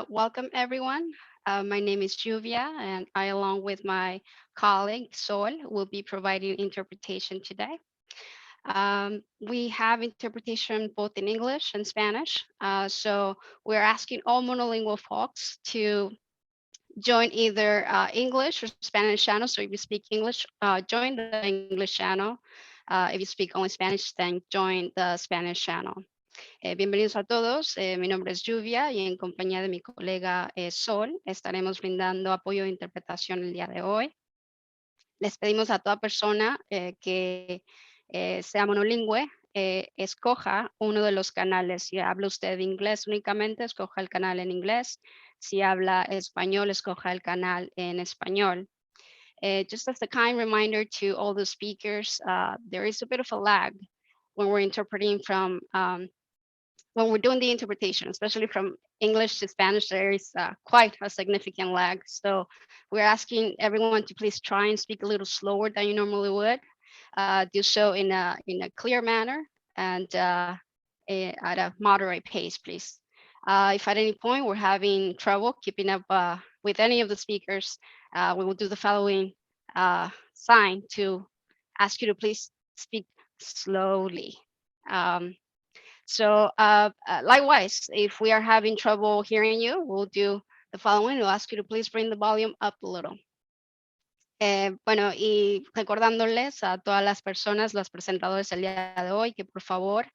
Welcome everyone. My name is Juvia, and I, along with my colleague Sol, will be providing interpretation today. We have interpretation both in English and Spanish. So we're asking all monolingual folks to join either English or Spanish channel. So if you speak English, join the English channel. If you speak only Spanish, then join the Spanish channel. Bienvenidos a todos. Mi nombre es Lluvia y en compañía de mi colega Sol estaremos brindando apoyo de interpretación el día de hoy. Les pedimos a toda persona que sea monolingüe, escoja uno de los canales. Si habla usted inglés únicamente, escoja el canal en inglés. Si habla español, escoja el canal en español. Just as a kind reminder to all the speakers, there is a bit of a lag when we're interpreting from when we're doing the interpretation, especially from English to Spanish, there is quite a significant lag. So we're asking everyone to please try and speak a little slower than you normally would. Do so in a clear manner and at a moderate pace, please. If at any point we're having trouble keeping up with any of the speakers, we will do the following sign to ask you to please speak slowly. Um, Likewise, if we are having trouble hearing you, we'll do the following. We'll ask you to please bring the volume up a little. Bueno, y recordándoles a todas las personas, los presentadores el día de hoy, que por favor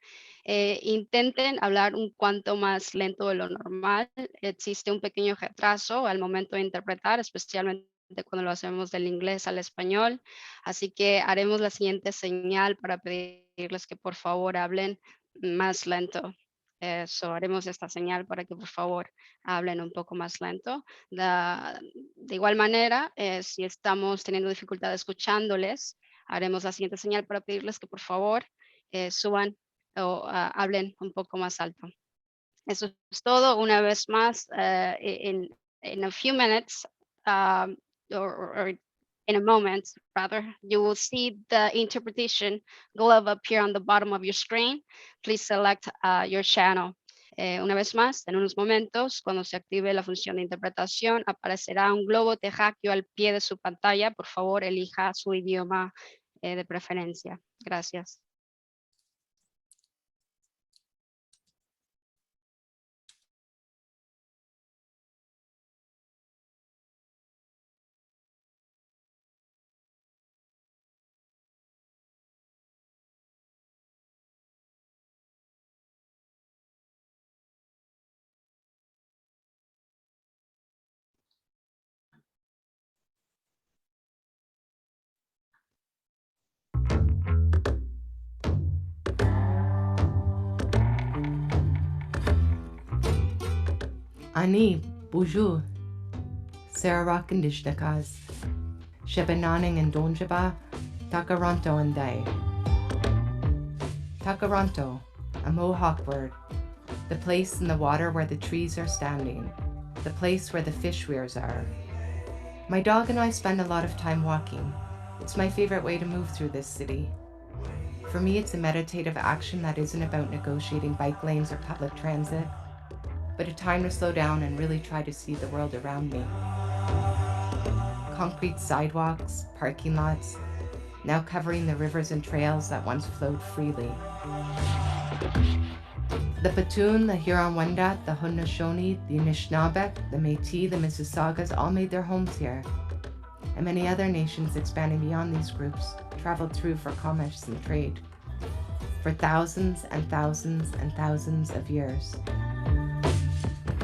intenten hablar un cuanto más lento de lo normal. Existe un pequeño retraso al momento de interpretar, especialmente cuando lo hacemos del inglés al español. Así que haremos la siguiente señal para pedirles que por favor hablen más lento. Haremos esta señal para que por favor hablen un poco más lento. De igual manera, si estamos teniendo dificultad escuchándoles, haremos la siguiente señal para pedirles que por favor suban o hablen un poco más alto. Eso es todo. Una vez más, in a few minutes, or in a moment, rather, you will see the interpretation glove appear on the bottom of your screen. Please select your channel. Una vez más, en unos momentos, cuando se active la función de interpretación, aparecerá un globo terráqueo al pie de su pantalla. Por favor, elija su idioma de preferencia. Gracias. Ani, bonjour. Sarawakandishnakas. Shebananing and Donjaba, Takaranto and Day. Takaranto, a Mohawk word. The place in the water where the trees are standing. The place where the fish weirs are. My dog and I spend a lot of time walking. It's my favorite way to move through this city. For me, it's a meditative action that isn't about negotiating bike lanes or public transit, but a time to slow down and really try to see the world around me. Concrete sidewalks, parking lots, now covering the rivers and trails that once flowed freely. The Petun, the Huron-Wendat, the Haudenosaunee, the Anishinaabeg, the Métis, the Mississaugas all made their homes here, and many other nations expanding beyond these groups traveled through for commerce and trade for thousands and thousands and thousands of years.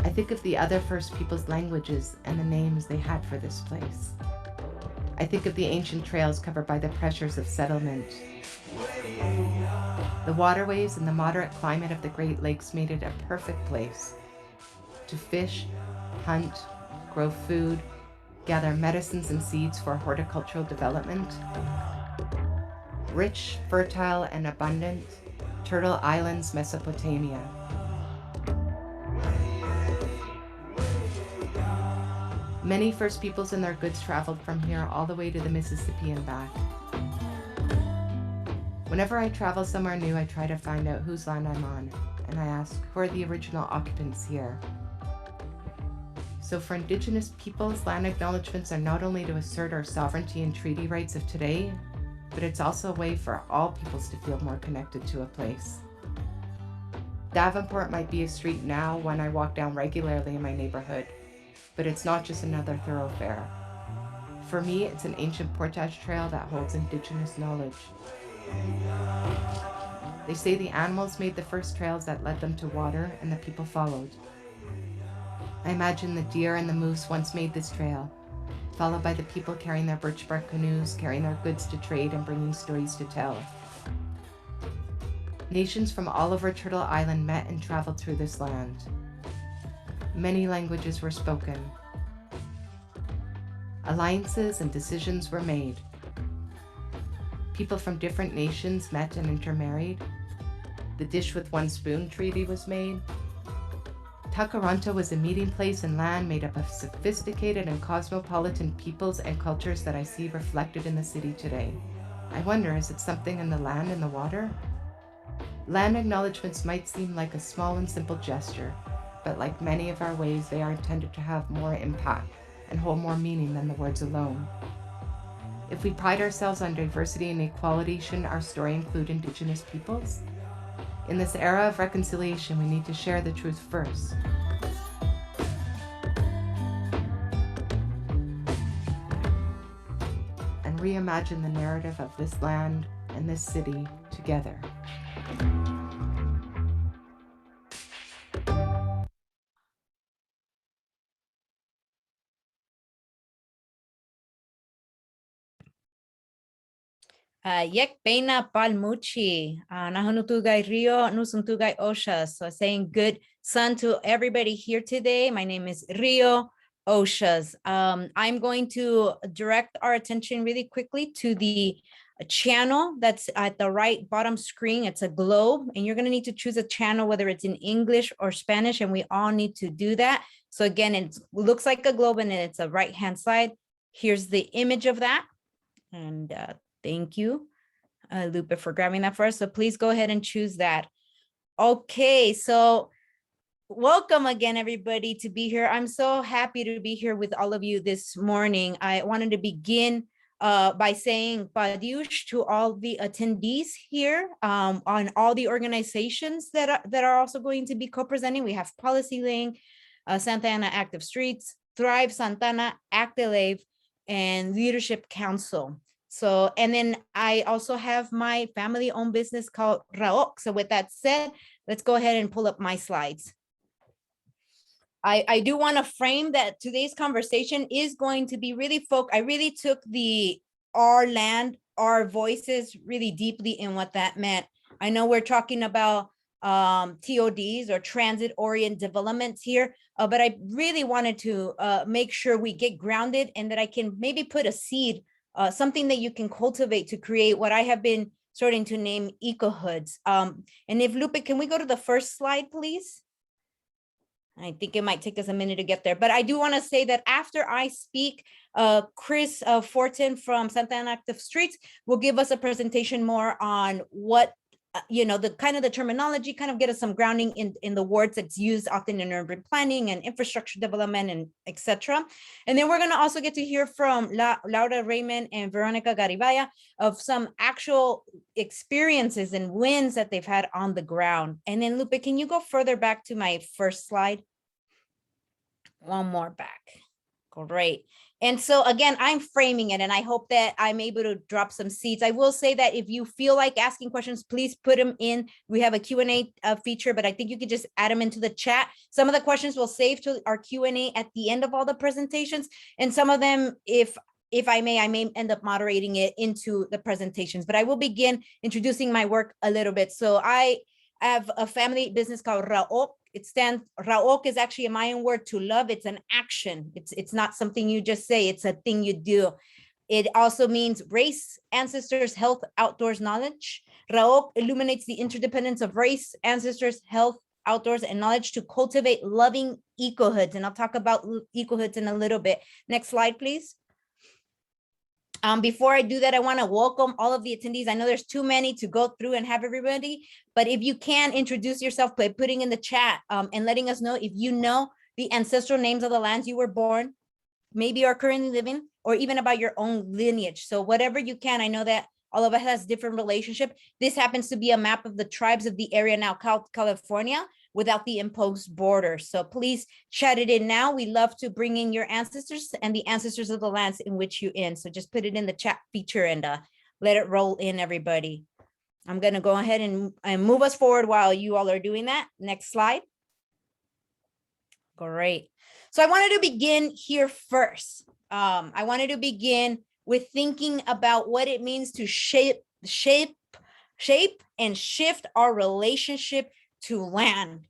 I think of the other First Peoples' languages and the names they had for this place. I think of the ancient trails covered by the pressures of settlement. The waterways and the moderate climate of the Great Lakes made it a perfect place to fish, hunt, grow food, gather medicines and seeds for horticultural development. Rich, fertile, and abundant, Turtle Islands, Mesopotamia. Many First Peoples and their goods traveled from here all the way to the Mississippi and back. Whenever I travel somewhere new, I try to find out whose land I'm on, and I ask, who are the original occupants here? So for Indigenous peoples, land acknowledgements are not only to assert our sovereignty and treaty rights of today, but it's also a way for all peoples to feel more connected to a place. Davenport might be a street now, one I walk down regularly in my neighborhood, but it's not just another thoroughfare. For me, it's an ancient portage trail that holds Indigenous knowledge. They say the animals made the first trails that led them to water, and the people followed. I imagine the deer and the moose once made this trail, followed by the people carrying their birch bark canoes, carrying their goods to trade, and bringing stories to tell. Nations from all over Turtle Island met and traveled through this land. Many languages were spoken. Alliances and decisions were made. People from different nations met and intermarried. The dish with one spoon treaty was made. Takaranto was a meeting place and land made up of sophisticated and cosmopolitan peoples and cultures that I see reflected in the city today. I wonder, is it something in the land and the water? Land acknowledgements might seem like a small and simple gesture, but like many of our ways, they are intended to have more impact and hold more meaning than the words alone. If we pride ourselves on diversity and equality, shouldn't our story include Indigenous peoples? In this era of reconciliation, we need to share the truth first. And reimagine the narrative of this land and this city together. Yek Pena Palmuchi, Nahunutugay Rio, Nusuntugay Oshas. So saying good sun to everybody here today. My name is Rio Oshas. I'm going to direct our attention really quickly to the channel that's at the right bottom screen. It's a globe, and you're going to need to choose a channel, whether it's in English or Spanish, and we all need to do that. So again, it looks like a globe, and it's a right-hand side. Here's the image of that. And thank you, Lupe, for grabbing that for us. So please go ahead and choose that. Okay, so welcome again, everybody, to be here. I'm so happy to be here with all of you this morning. I wanted to begin by saying Padiush to all the attendees here on all the organizations that are also going to be co-presenting. We have Policy Link, Santa Ana Active Streets, Thrive Santana, Actilave, and Leadership Council. So, and then I also have my family-owned business called Raok. So with that said, let's go ahead and pull up my slides. I do want to frame that today's conversation is going to be really I really took the our land, our voices really deeply in what that meant. I know we're talking about TODs or transit-oriented developments here, but I really wanted to make sure we get grounded and that I can maybe put a seed, something that you can cultivate to create what I have been starting to name eco-hoods. And if Lupe, can we go to the first slide, please? I think it might take us a minute to get there, but I do want to say that after I speak, Chris Fortin from Santa Ana Active Streets will give us a presentation more on what, the kind of the terminology, kind of get us some grounding in the words that's used often in urban planning and infrastructure development and etc. And then we're going to also get to hear from Laura, Raymond, and Veronica Garibay of some actual experiences and wins that they've had on the ground. And then Lupe, can you go further back to my first slide? One more back. Great. And so again, I'm framing it, and I hope that I'm able to drop some seeds. I will say that if you feel like asking questions, please put them in. We have a Q&A feature, but I think you could just add them into the chat. Some of the questions we'll save to our Q&A at the end of all the presentations. And some of them, if I may end up moderating it into the presentations, but I will begin introducing my work a little bit. So I have a family business called Raok. Raok is actually a Mayan word to love. It's an action. It's not something you just say, it's a thing you do. It also means race, ancestors, health, outdoors knowledge. Raok illuminates the interdependence of race, ancestors, health, outdoors, and knowledge to cultivate loving eco-hoods. And I'll talk about eco-hoods in a little bit. Next slide, please. Before I do that, I want to welcome all of the attendees. I know there's too many to go through and have everybody, but if you can introduce yourself by putting in the chat and letting us know if you know the ancestral names of the lands you were born, maybe are currently living, or even about your own lineage. So whatever you can, I know that all of us has different relationship. This happens to be a map of the tribes of the area now, California, without the imposed borders. So please chat it in now. We love to bring in your ancestors and the ancestors of the lands in which you in. So just put it in the chat feature and let it roll in, everybody. I'm gonna go ahead and move us forward while you all are doing that. Next slide. Great. So I wanted to begin here first. I wanted to begin with thinking about what it means to shape and shift our relationship to land,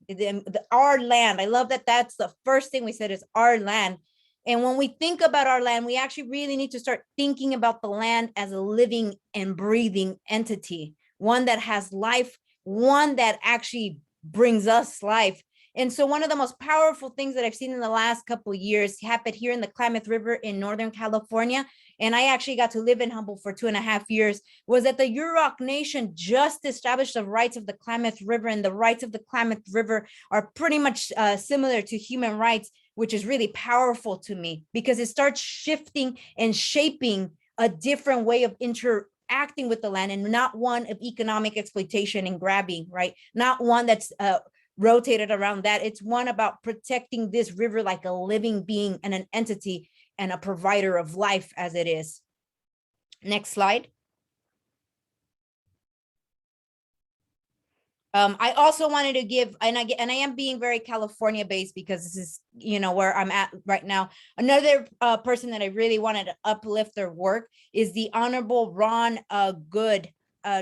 our land. I love that that's the first thing we said is our land. And when we think about our land, we actually really need to start thinking about the land as a living and breathing entity, one that has life, one that actually brings us life. And so one of the most powerful things that I've seen in the last couple of years happened here in the Klamath River in Northern California. And I actually got to live in Humboldt for 2.5 years, was that the Yurok Nation just established the rights of the Klamath River, and the rights of the Klamath River are pretty much similar to human rights, which is really powerful to me because it starts shifting and shaping a different way of interacting with the land, and not one of economic exploitation and grabbing, right? Not one that's rotated around that. It's one about protecting this river like a living being and an entity and a provider of life as it is. Next slide. I also wanted to give, and I am being very California based because this is, where I'm at right now. Another person that I really wanted to uplift their work is the Honorable Ron Good,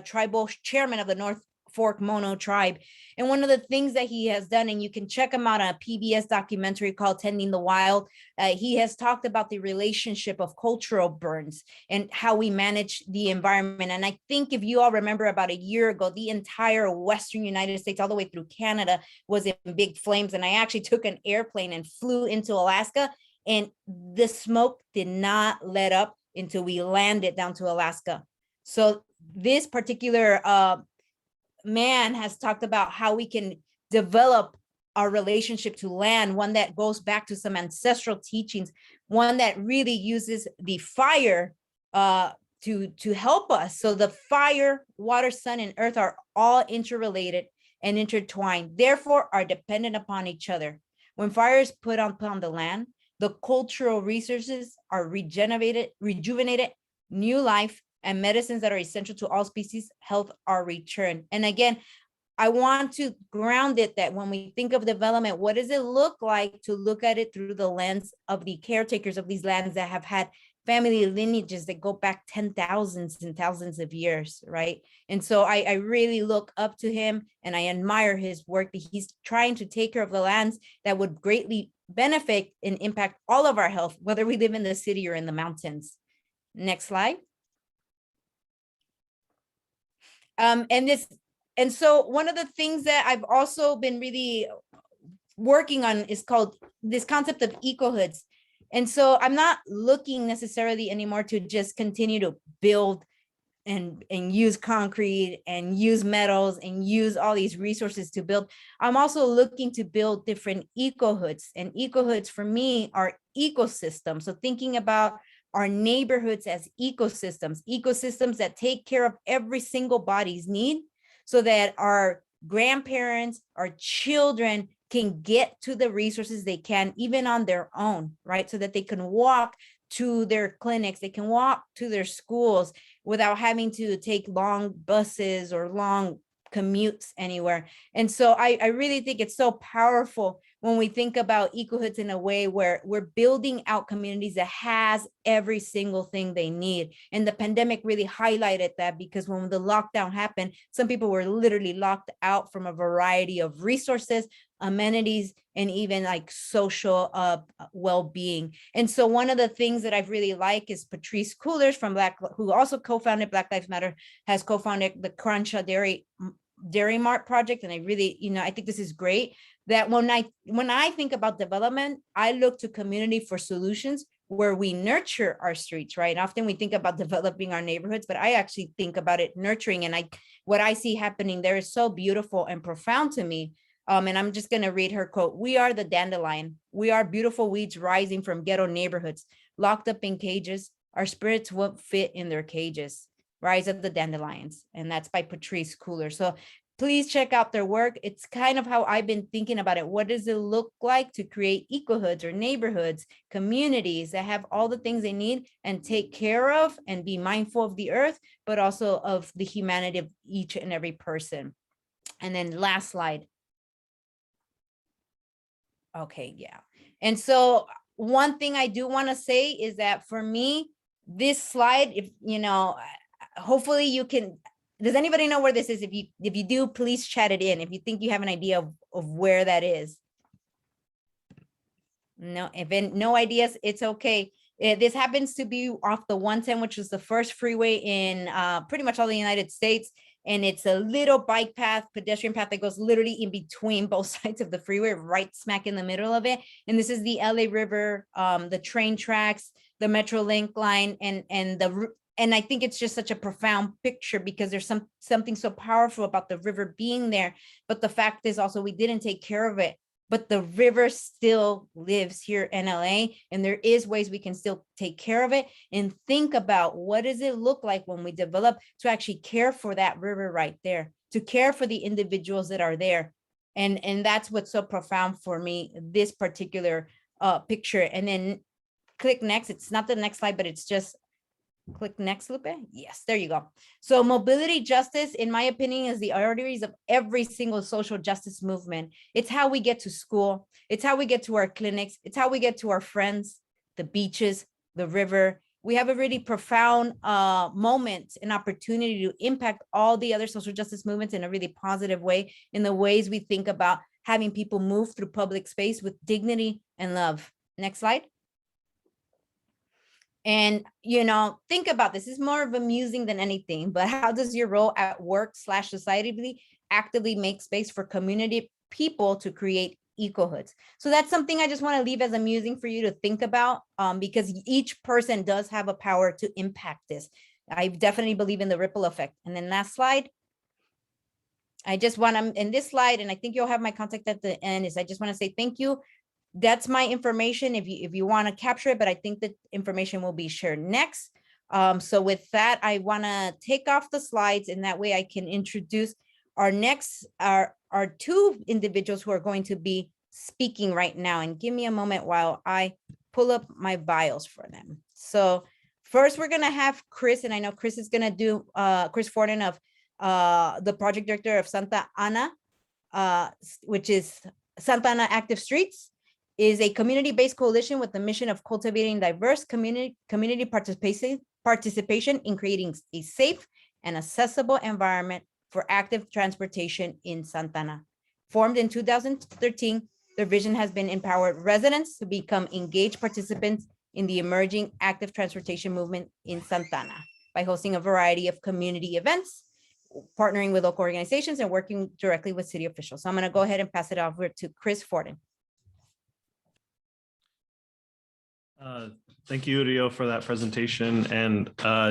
tribal chairman of the North Fork Mono tribe. And one of the things that he has done, and you can check him out on a PBS documentary called Tending the Wild, he has talked about the relationship of cultural burns and how we manage the environment. And I think if you all remember, about a year ago, the entire Western United States, all the way through Canada, was in big flames. And I actually took an airplane and flew into Alaska, and the smoke did not let up until we landed down to Alaska. So this particular man has talked about how we can develop our relationship to land, one that goes back to some ancestral teachings, one that really uses the fire to help us. So the fire, water, sun, and earth are all interrelated and intertwined, therefore are dependent upon each other. When fire is put upon the land, the cultural resources are rejuvenated, new life and medicines that are essential to all species health are returned. And again, I want to ground it that when we think of development, what does it look like to look at it through the lens of the caretakers of these lands that have had family lineages that go back 10,000s and thousands of years, right? And so I really look up to him and I admire his work, that he's trying to take care of the lands that would greatly benefit and impact all of our health, whether we live in the city or in the mountains. Next slide. And so one of the things that I've also been really working on is called this concept of ecohoods. And so I'm not looking necessarily anymore to just continue to build and use concrete and use metals and use all these resources to build. I'm also looking to build different ecohoods, and ecohoods for me are ecosystems. So thinking about our neighborhoods as ecosystems that take care of every single body's need, so that our grandparents, our children can get to the resources they can, even on their own, right? So that they can walk to their clinics, they can walk to their schools without having to take long buses or long commutes anywhere. And so I really think it's so powerful when we think about ecohoods in a way where we're building out communities that has every single thing they need. And the pandemic really highlighted that, because when the lockdown happened, some people were literally locked out from a variety of resources, amenities, and even like social well-being. And so one of the things that I've really liked is Patrice Coolers from who also co-founded Black Lives Matter, has co-founded the Cruncha Dairy Mart project. And I really, I think this is great, that when I think about development, I look to community for solutions where we nurture our streets, right? And often we think about developing our neighborhoods, but I actually think about it nurturing. And what I see happening there is so beautiful and profound to me. And I'm just going to read her quote. "We are the dandelion. We are beautiful weeds rising from ghetto neighborhoods, locked up in cages. Our spirits won't fit in their cages. Rise of the Dandelions." And that's by Patrice Cooler. So please check out their work. It's kind of how I've been thinking about it. What does it look like to create ecohoods or neighborhoods, communities that have all the things they need and take care of and be mindful of the earth, but also of the humanity of each and every person. And then last slide. Okay, yeah. And so one thing I do want to say is that for me, this slide, if you know, hopefully you can, does anybody know where this is? If you do, please chat it in. If you think you have an idea of where that is. No, no ideas, it's okay. This happens to be off the 110, which is the first freeway in pretty much all the United States. And it's a little bike path, pedestrian path that goes literally in between both sides of the freeway, right smack in the middle of it. And this is the LA River, the train tracks, the Metrolink line, and I think it's just such a profound picture because there's something so powerful about the river being there. But the fact is also we didn't take care of it. But the river still lives here in LA, and there is ways we can still take care of it and think about what does it look like when we develop to actually care for that river right there, to care for the individuals that are there. And that's what's so profound for me, this particular picture. And then click next. It's not the next slide, but it's just click next, Lupe. Yes, there you go. So mobility justice, in my opinion, is the arteries of every single social justice movement. It's how we get to school. It's how we get to our clinics. It's how we get to our friends, the beaches, the river. We have a really profound moment and opportunity to impact all the other social justice movements in a really positive way, in the ways we think about having people move through public space with dignity and love. Next slide. And, you know, think about this. It's more of amusing than anything, but how does your role at work / society actively make space for community people to create ecohoods? So that's something I just want to leave as amusing for you to think about, because each person does have a power to impact this. I definitely believe in the ripple effect. And then last slide. I just want to, in this slide, and I think you'll have my contact at the end, is I just want to say thank you. That's my information if you want to capture it, but I think that information will be shared next. So with that, I want to take off the slides, and that way I can introduce our next, our two individuals who are going to be speaking right now. And give me a moment while I pull up my bios for them. So first we're going to have Chris, and I know Chris is going to do Chris Fortin of the project director of Santa Ana, which is Santa Ana Active Streets, is a community-based coalition with the mission of cultivating diverse community participation in creating a safe and accessible environment for active transportation in Santa Ana. Formed in 2013, their vision has been empowered residents to become engaged participants in the emerging active transportation movement in Santa Ana by hosting a variety of community events, partnering with local organizations, and working directly with city officials. So I'm going to go ahead and pass it over to Chris Fortin. Thank you, Rio, for that presentation. And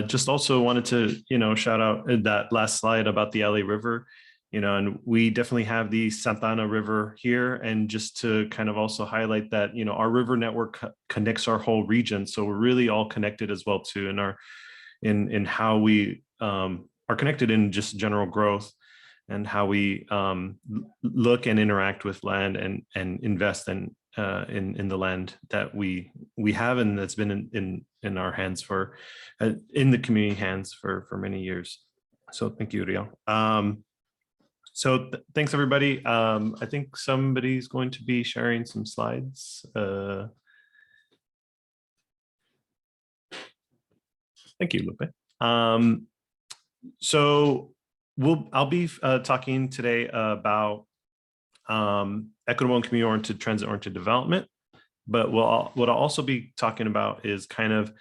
just also wanted to, shout out that last slide about the LA River, and we definitely have the Santana River here. And just to kind of also highlight that, our river network connects our whole region. So we're really all connected as well too in how we are connected in just general growth and how we look and interact with land and invest in the land that we have, and that's been in our hands in the community hands for many years. So thank you, Rio. Thanks everybody. I think somebody's going to be sharing some slides. Thank you, Lupe. I'll be talking today about equitable and community-oriented, transit-oriented development. But what I'll also be talking about is kind of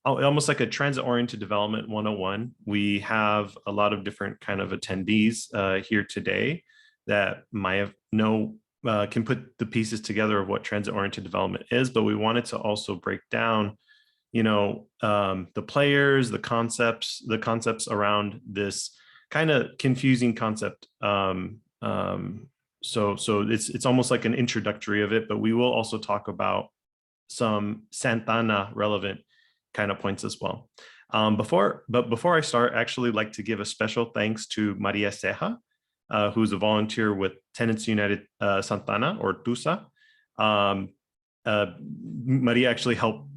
almost like a transit-oriented development 101. We have a lot of different kind of attendees here today that might can put the pieces together of what transit-oriented development is, but we wanted to also break down, the players, the concepts around this kind of confusing concept so it's almost like an introductory of it, but we will also talk about some Santana relevant kind of points as well. Before I start, I actually like to give a special thanks to Maria Cejas, who's a volunteer with Tenants United Santa Ana, or TUSA. Maria actually helped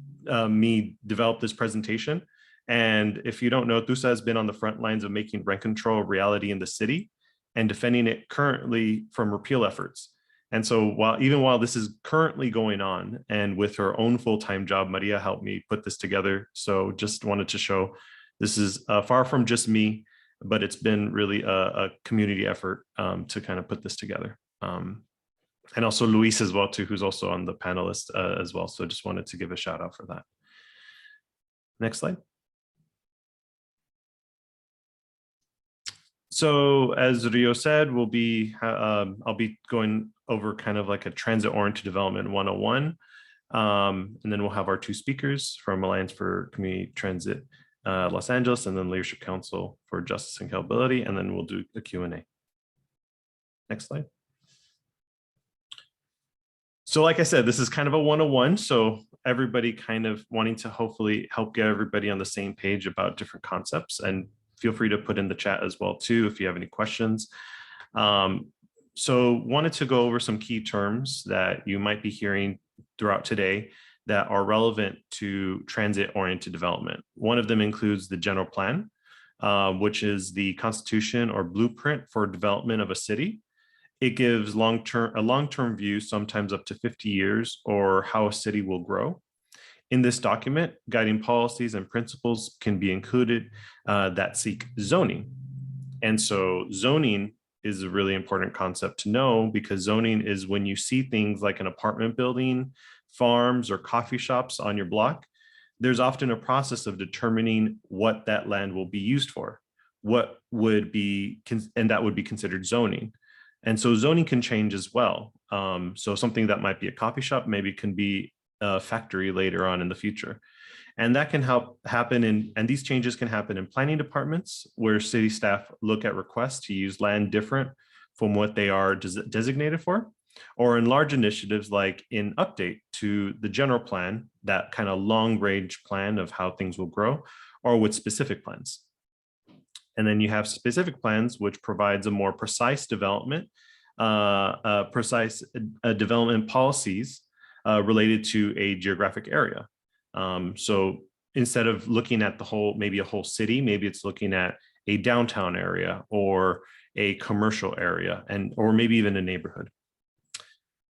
me develop this presentation. And if you don't know, TUSA has been on the front lines of making rent control a reality in the city and defending it currently from repeal efforts. And so while this is currently going on, and with her own full-time job, Maria helped me put this together. So just wanted to show this is far from just me, but it's been really a community effort to kind of put this together. And also Luis as well too, who's also on the panelist as well. So just wanted to give a shout out for that. Next slide. So as Rio said, I'll be going over kind of like a transit-oriented development 101. And then we'll have our two speakers from Alliance for Community Transit Los Angeles, and then Leadership Council for Justice and Accountability, and then we'll do a Q&A. Next slide. So like I said, this is kind of a 101. So everybody kind of wanting to hopefully help get everybody on the same page about different concepts, and feel free to put in the chat as well too if you have any questions. So wanted to go over some key terms that you might be hearing throughout today that are relevant to transit-oriented development. One of them includes the general plan, which is the constitution or blueprint for development of a city. It gives a long-term view, sometimes up to 50 years, or how a city will grow. In this document, guiding policies and principles can be included that seek zoning. And so zoning is a really important concept to know, because zoning is when you see things like an apartment building, farms, or coffee shops on your block, there's often a process of determining what that land will be used for, what would be, and that would be considered zoning. And so zoning can change as well. So something that might be a coffee shop maybe can be a factory later on in the future. And that can happen and these changes can happen in planning departments, where city staff look at requests to use land different from what they are designated for, or in large initiatives like in update to the general plan, that kind of long range plan of how things will grow, or with specific plans. And then you have specific plans, which provides a more precise development, development policies related to a geographic area. So instead of looking at maybe a whole city, maybe it's looking at a downtown area or a commercial area, or maybe even a neighborhood.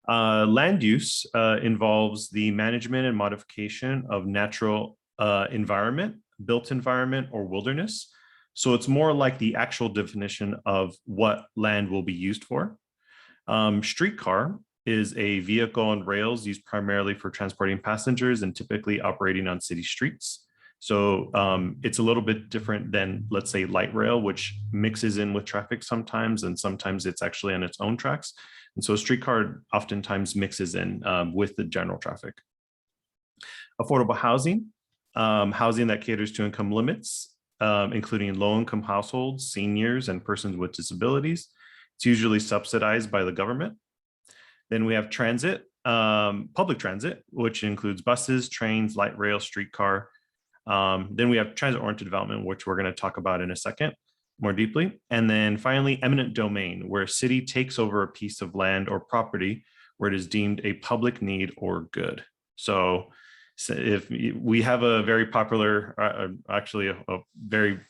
Land use involves the management and modification of natural environment, built environment, or wilderness. So it's more like the actual definition of what land will be used for. Streetcar is a vehicle on rails used primarily for transporting passengers and typically operating on city streets. So it's a little bit different than, let's say, light rail, which mixes in with traffic sometimes, and sometimes it's actually on its own tracks. And so streetcar oftentimes mixes in with the general traffic. Affordable housing, housing that caters to income limits, including low-income households, seniors, and persons with disabilities. It's usually subsidized by the government. Then we have transit, public transit, which includes buses, trains, light rail, streetcar. Then we have transit-oriented development, which we're going to talk about in a second more deeply. And then finally, eminent domain, where a city takes over a piece of land or property where it is deemed a public need or good. So if we have a very popular, actually a very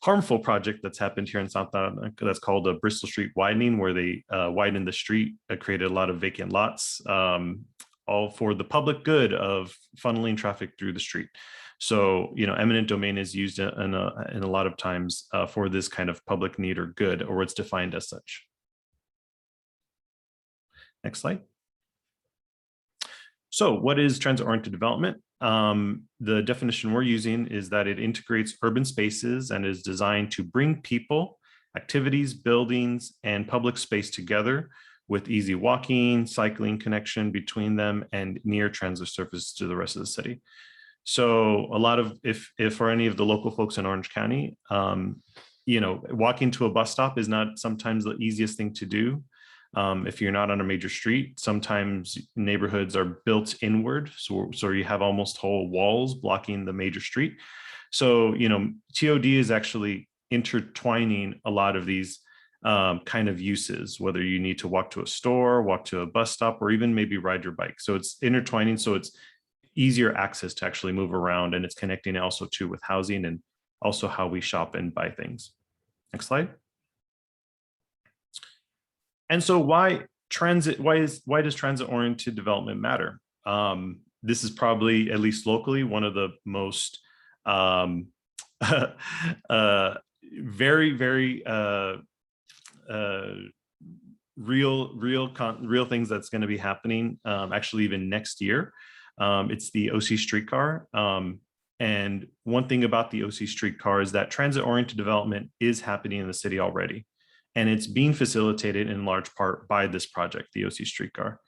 harmful project that's happened here in Santa Ana, that's called the Bristol Street Widening, where they widened the street, created a lot of vacant lots, all for the public good of funneling traffic through the street. So, eminent domain is used in a lot of times for this kind of public need or good, or it's defined as such. Next slide. So what is transit-oriented development? The definition we're using is that it integrates urban spaces and is designed to bring people, activities, buildings, and public space together with easy walking, cycling connection between them, and near transit surface to the rest of the city. So a lot of, if for any of the local folks in Orange County, walking to a bus stop is not sometimes the easiest thing to do. If you're not on a major street, sometimes neighborhoods are built inward. So you have almost whole walls blocking the major street. So, TOD is actually intertwining a lot of these kind of uses, whether you need to walk to a store, walk to a bus stop, or even maybe ride your bike. So it's intertwining. So it's easier access to actually move around, and it's connecting also too with housing and also how we shop and buy things. Next slide. And so why does transit-oriented development matter? This is probably, at least locally, one of the most very, very real things that's going to be happening actually even next year. It's the OC Streetcar. And one thing about the OC Streetcar is that transit-oriented development is happening in the city already. And it's being facilitated in large part by this project, the OC Streetcar.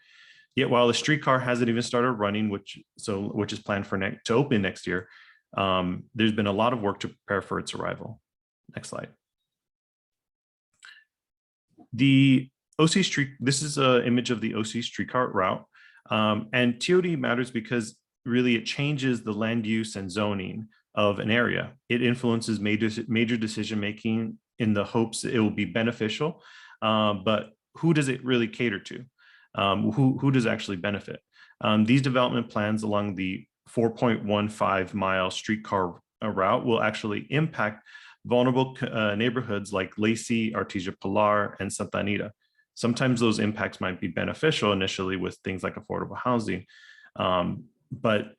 Yet while the streetcar hasn't even started running, which is planned to open next year, there's been a lot of work to prepare for its arrival. Next slide. The OC Street, this is an image of the OC Streetcar route. And TOD matters because really it changes the land use and zoning of an area. It influences major decision-making in the hopes that it will be beneficial, but who does it really cater to? Who does actually benefit? These development plans along the 4.15-mile streetcar route will actually impact vulnerable neighborhoods like Lacey, Artesia Pilar, and Santa Ana. Sometimes those impacts might be beneficial initially with things like affordable housing, but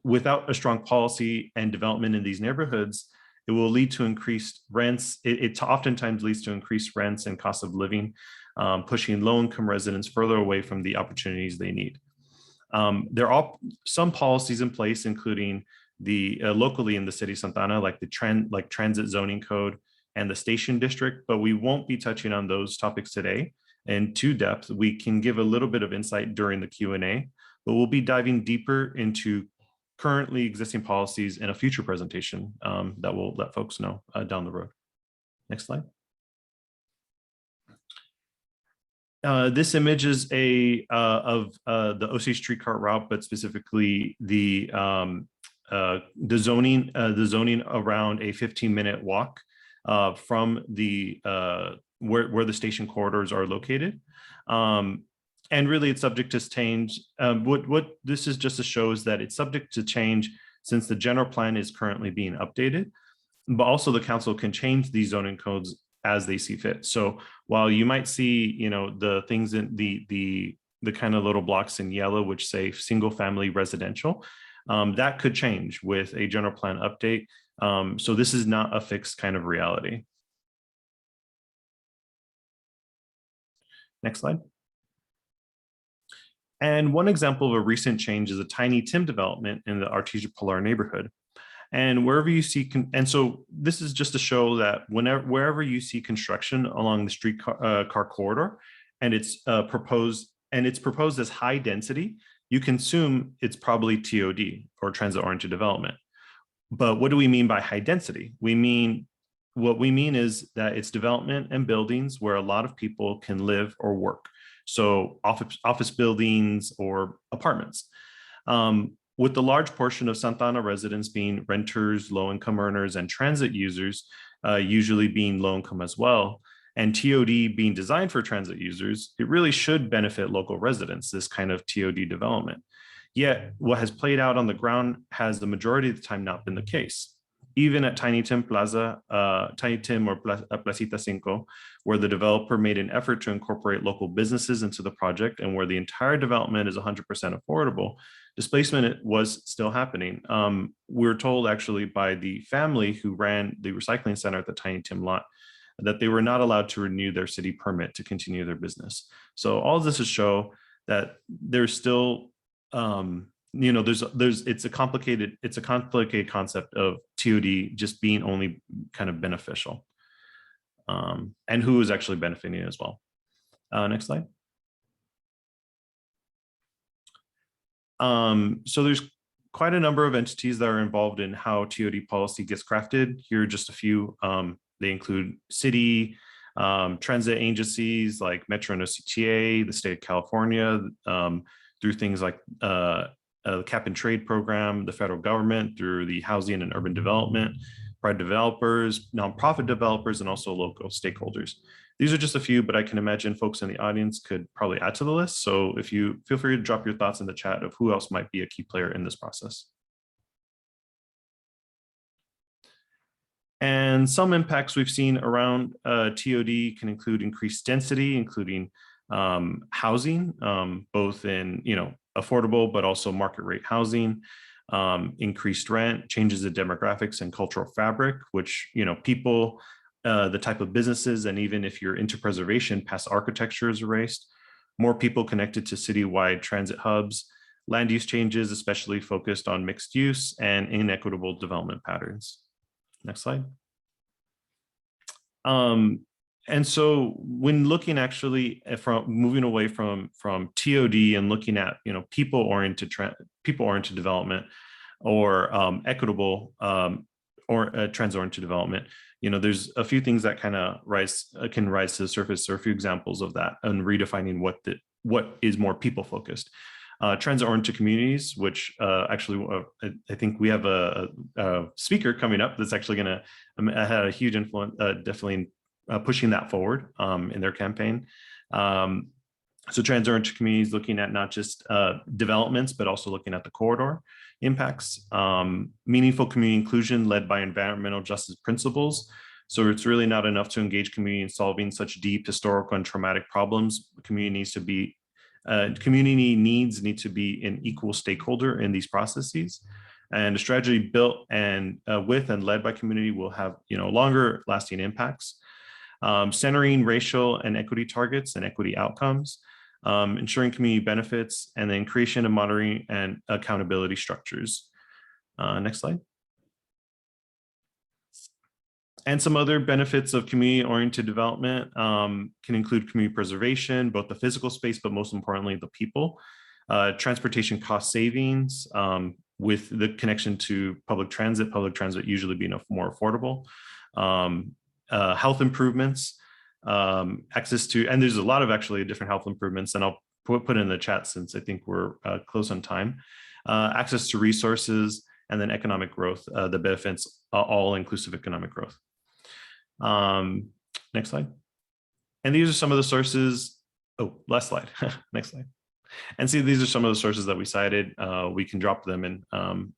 without a strong policy and development in these neighborhoods, it will lead to increased rents. It oftentimes leads to increased rents and cost of living, pushing low-income residents further away from the opportunities they need. There are some policies in place, including the locally in the city of Santana, like the transit zoning code and the station district, but we won't be touching on those topics today in too depth. We can give a little bit of insight during the Q&A, but we'll be diving deeper into currently existing policies in a future presentation that will let folks know down the road. Next slide. This image is of the OC streetcar route, but specifically the zoning around a 15-minute walk from the where the station corridors are located. And really it's subject to change. What this is just to show is that it's subject to change since the general plan is currently being updated, but also the council can change these zoning codes as they see fit. So while you might see, the things in the kind of little blocks in yellow, which say single family residential, that could change with a general plan update. So this is not a fixed kind of reality. Next slide. And one example of a recent change is a Tiny Tim development in the Artesia Pilar neighborhood. And wherever you see, and so this is just to show that wherever you see construction along the streetcar corridor, and it's proposed as high density, you can assume it's probably TOD or transit-oriented development. But what do we mean by high density? What we mean is that it's development and buildings where a lot of people can live or work. So office buildings or apartments. With the large portion of Santa Ana residents being renters, low-income earners, and transit users, usually being low-income as well, and TOD being designed for transit users, it really should benefit local residents, this kind of TOD development. Yet, what has played out on the ground has the majority of the time not been the case. Even at Tiny Tim Plaza, Tiny Tim or Placita Cinco, where the developer made an effort to incorporate local businesses into the project and where the entire development is 100% affordable, displacement was still happening. We were told actually by the family who ran the recycling center at the Tiny Tim lot that they were not allowed to renew their city permit to continue their business. So all of this is show that there's still, it's a complicated concept of TOD just being only kind of beneficial, and who is actually benefiting as well. Next slide. So there's quite a number of entities that are involved in how TOD policy gets crafted. Here are just a few. They include city, transit agencies like Metro and OCTA, the state of California, through things like the cap and trade program, the federal government through the housing and urban development, private developers, nonprofit developers, and also local stakeholders. These are just a few, but I can imagine folks in the audience could probably add to the list. So if you feel free to drop your thoughts in the chat of who else might be a key player in this process. And some impacts we've seen around TOD can include increased density, including housing, both in affordable but also market rate housing, increased rent, changes in demographics and cultural fabric, which people, the type of businesses, and even if you're into preservation, past architecture is erased, more people connected to citywide transit hubs, land use changes, especially focused on mixed use, and inequitable development patterns. Next slide. And so when looking actually from moving away from TOD and looking at people-oriented development or equitable or trans-oriented development, there's a few things that kind of can rise to the surface, or a few examples of that, and redefining what is more people-focused. Transit-oriented communities, which actually I think we have a speaker coming up that's actually going to have a huge influence, definitely pushing that forward in their campaign. So transit-oriented communities looking at not just developments, but also looking at the corridor impacts. Meaningful community inclusion led by environmental justice principles. So it's really not enough to engage community in solving such deep historical and traumatic problems. Community needs need to be an equal stakeholder in these processes. And a strategy built and with and led by community will have longer lasting impacts. Centering racial and equity targets and equity outcomes, ensuring community benefits, and then creation of monitoring and accountability structures. Next slide. And some other benefits of community-oriented development can include community preservation, both the physical space, but most importantly, the people. Transportation cost savings with the connection to public transit usually being more affordable. Health improvements, access to, and there's a lot of actually different health improvements, and I'll put in the chat since I think we're close on time. Access to resources, and then economic growth, the benefits, all-inclusive economic growth. Next slide. And these are some of the sources. Oh, last slide. Next slide. And see, these are some of the sources that we cited. We can drop them in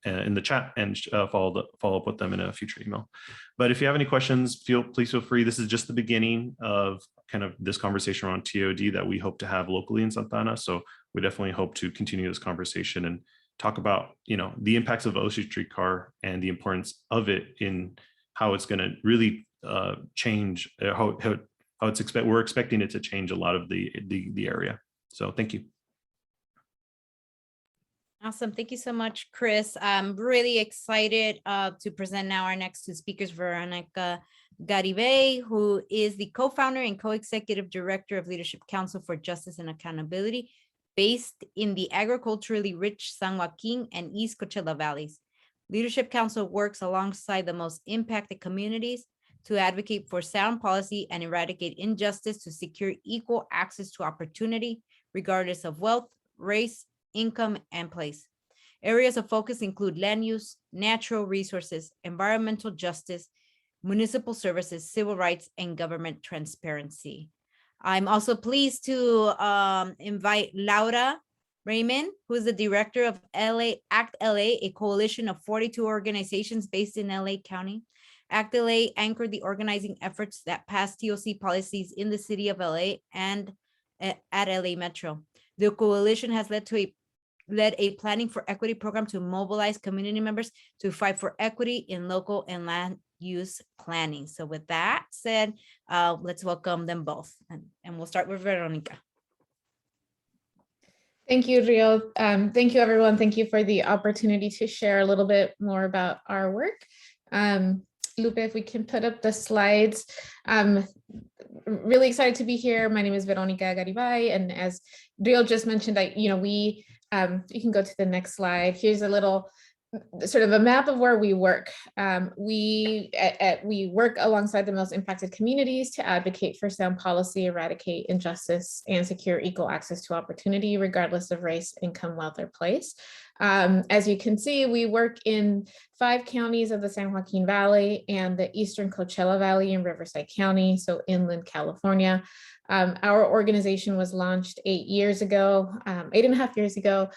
the chat and follow up with them in a future email. But if you have any questions, please feel free. This is just the beginning of kind of this conversation around TOD that we hope to have locally in Santa Ana. So we definitely hope to continue this conversation and talk about the impacts of OC Streetcar and the importance of it in how it's going to really change, how we're expecting it to change a lot of the area. So thank you. Awesome. Thank you so much, Chris. I'm really excited to present now our next two speakers, Veronica Garibay, who is the co-founder and co-executive director of Leadership Council for Justice and Accountability, based in the agriculturally rich San Joaquin and East Coachella Valleys. Leadership Council works alongside the most impacted communities to advocate for sound policy and eradicate injustice to secure equal access to opportunity, regardless of wealth, race, income, and place. Areas of focus include land use, natural resources, environmental justice, municipal services, civil rights, and government transparency. I'm also pleased to invite Laura Raymond, who is the director of ACT LA, a coalition of 42 organizations based in LA County. ACT LA anchored the organizing efforts that passed TOC policies in the city of LA and at LA Metro. The coalition has led a planning for equity program to mobilize community members to fight for equity in local and land use planning. So with that said, let's welcome them both. And we'll start with Veronica. Thank you, Rio. Thank you, everyone. Thank you for the opportunity to share a little bit more about our work. Lupe, if we can put up the slides. Really excited to be here. My name is Veronica Garibay, and as Rio just mentioned, you can go to the next slide. Here's a little sort of a map of where we work. We work alongside the most impacted communities to advocate for sound policy, eradicate injustice, and secure equal access to opportunity, regardless of race, income, wealth, or place. As you can see, we work in 5 counties of the San Joaquin Valley and the Eastern Coachella Valley in Riverside County, so inland California. Our organization was launched 8 years ago, 8.5 years ago.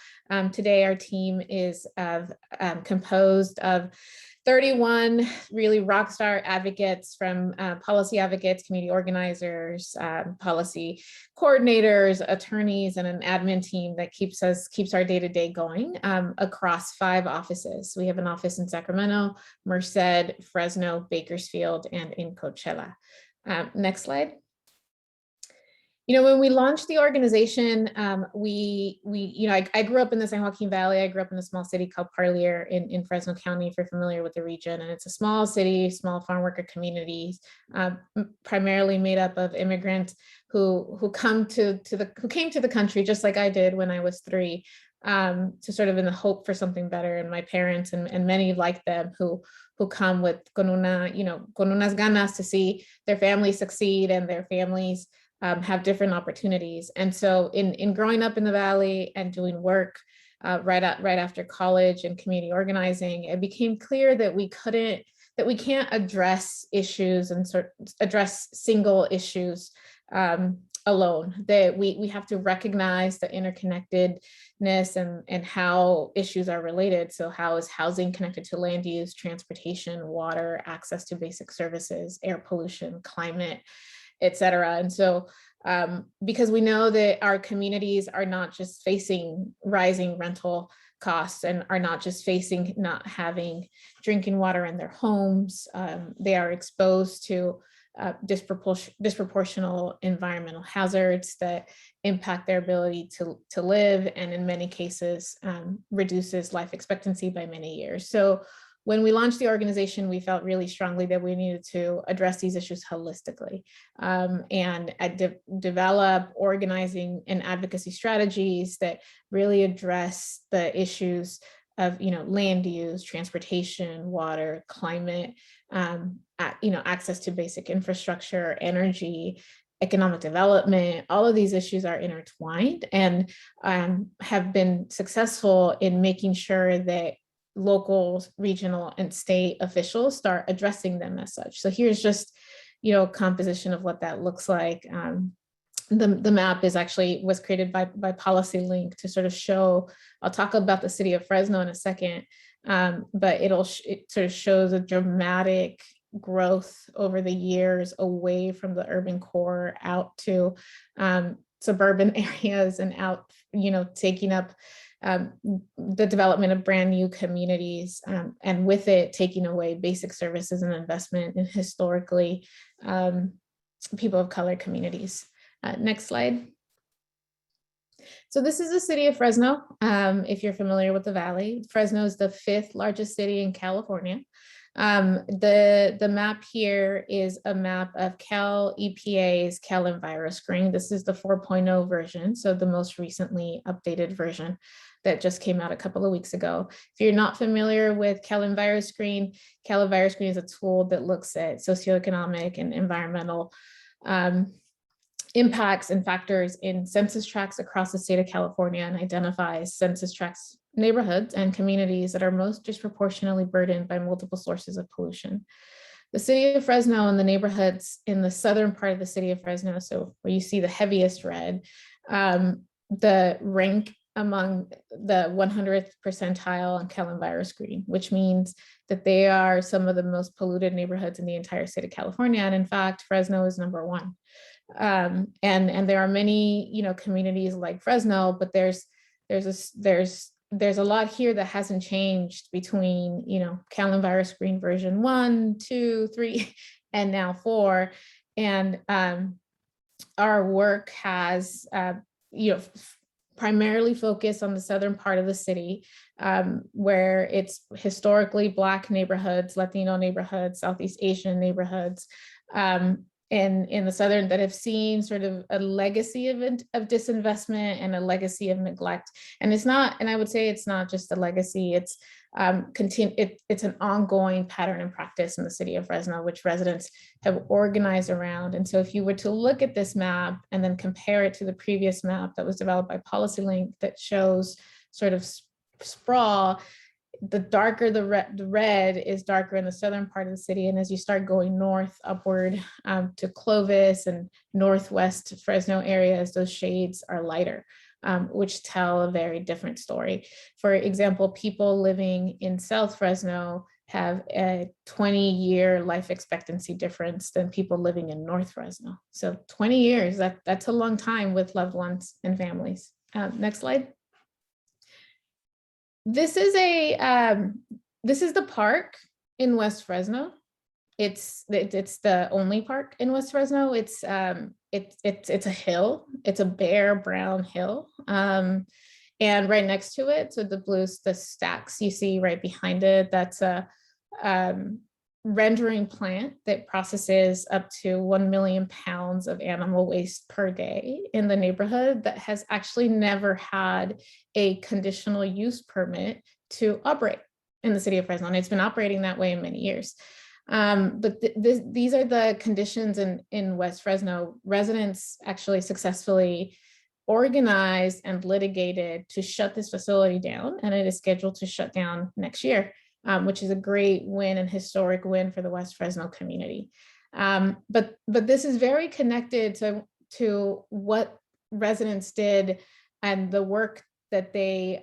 Today, our team is composed of 31 really rock star advocates, from policy advocates, community organizers, policy coordinators, attorneys, and an admin team that keeps our day-to-day going across 5 offices. We have an office in Sacramento, Merced, Fresno, Bakersfield, and in Coachella. Next slide. You know, when we launched the organization, I grew up in the San Joaquin Valley. I grew up in a small city called Parlier in Fresno County, if you're familiar with the region. And it's a small city, small farm worker communities, primarily made up of immigrants who came to the country, just like I did when I was 3, to sort of in the hope for something better. And my parents and many like them who come with con unas ganas to see their families succeed and their families have different opportunities. And so in growing up in the Valley and doing work right after college and community organizing, it became clear that we can't address issues and address single issues alone, that we have to recognize the interconnectedness and how issues are related. So how is housing connected to land use, transportation, water, access to basic services, air pollution, climate, et cetera. And so because we know that our communities are not just facing rising rental costs and are not just facing not having drinking water in their homes, they are exposed to disproportional environmental hazards that impact their ability to live, and in many cases reduces life expectancy by many years. So when we launched the organization, we felt really strongly that we needed to address these issues holistically and develop organizing and advocacy strategies that really address the issues of land use, transportation, water, climate, access to basic infrastructure, energy, economic development. All of these issues are intertwined and have been successful in making sure that local, regional, and state officials start addressing them as such. So here's just, composition of what that looks like. The map was created by Policy Link to sort of show, I'll talk about the city of Fresno in a second, but it sort of shows a dramatic growth over the years away from the urban core out to suburban areas and out, taking up the development of brand new communities, and with it taking away basic services and investment in historically people of color communities. Next slide. So this is the city of Fresno. If you're familiar with the Valley, Fresno is the 5th largest city in California. The map here is a map of Cal EPA's Cal EnviroScreen. This is the 4.0 version, so the most recently updated version that just came out a couple of weeks ago. If you're not familiar with Cal EnviroScreen is a tool that looks at socioeconomic and environmental impacts and factors in census tracts across the state of California and identifies census tracts neighborhoods and communities that are most disproportionately burdened by multiple sources of pollution. The city of Fresno and the neighborhoods in the southern part of the city of Fresno, so where you see the heaviest red, the rank among the 100th percentile on Cal EnviroScreen, which means that they are some of the most polluted neighborhoods in the entire state of California. And in fact, Fresno is number 1. And there are many, communities like Fresno, but there's a lot here that hasn't changed between, Cal EnviroScreen version 1, 2, 3, and now 4. And our work has, primarily focused on the southern part of the city, where it's historically Black neighborhoods, Latino neighborhoods, Southeast Asian neighborhoods, in the Southern that have seen sort of a legacy of disinvestment and a legacy of neglect. And it's not, and I would say it's not just a legacy, it's it's an ongoing pattern and practice in the city of Fresno, which residents have organized around. And so if you were to look at this map and then compare it to the previous map that was developed by PolicyLink that shows sort of sprawl, the darker the red is darker in the southern part of the city. And as you start going north upward to Clovis and northwest Fresno areas, those shades are lighter, which tell a very different story. For example, people living in South Fresno have a 20-year life expectancy difference than people living in North Fresno. So 20 years, that's a long time with loved ones and families. Next slide. This is the park in West Fresno. It's the only park in West Fresno. It's a hill. It's a bare brown hill, and right next to it, so the stacks you see right behind it, that's a rendering plant that processes up to 1 million pounds of animal waste per day in the neighborhood that has actually never had a conditional use permit to operate in the city of Fresno. And it's been operating that way in many years. But these are the conditions in West Fresno. Residents actually successfully organized and litigated to shut this facility down, and it is scheduled to shut down next year. Which is a great win and historic win for the West Fresno community. But this is very connected to what residents did and the work that they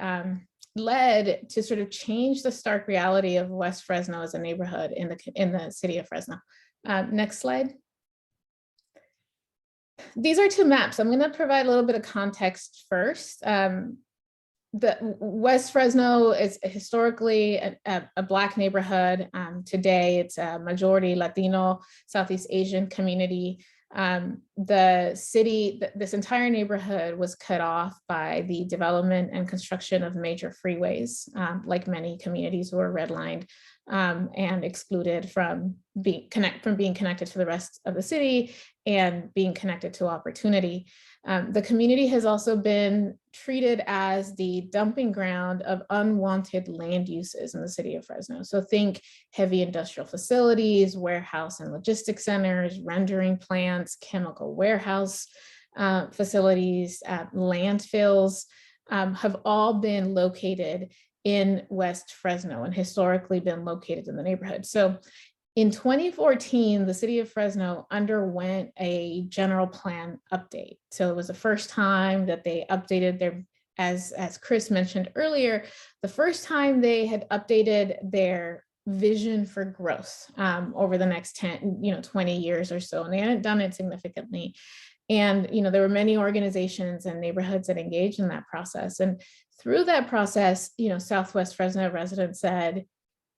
led to sort of change the stark reality of West Fresno as a neighborhood in the city of Fresno. Next slide. These are two maps. I'm going to provide a little bit of context first. The West Fresno is historically a Black neighborhood. Today, it's a majority Latino, Southeast Asian community. The city, this entire neighborhood was cut off by the development and construction of major freeways, like many communities who were redlined and excluded from being connected to the rest of the city and being connected to opportunity. The community has also been treated as the dumping ground of unwanted land uses in the city of Fresno. So think heavy industrial facilities, warehouse and logistics centers, rendering plants, chemical warehouse facilities, landfills have all been located in West Fresno and historically been located in the neighborhood. So in 2014, the city of Fresno underwent a general plan update. So it was the first time that they updated their, as Chris mentioned earlier, the first time they had updated their vision for growth over the next 20 years or so, and they hadn't done it significantly. And there were many organizations and neighborhoods that engaged in that process. And through that process, Southwest Fresno residents said,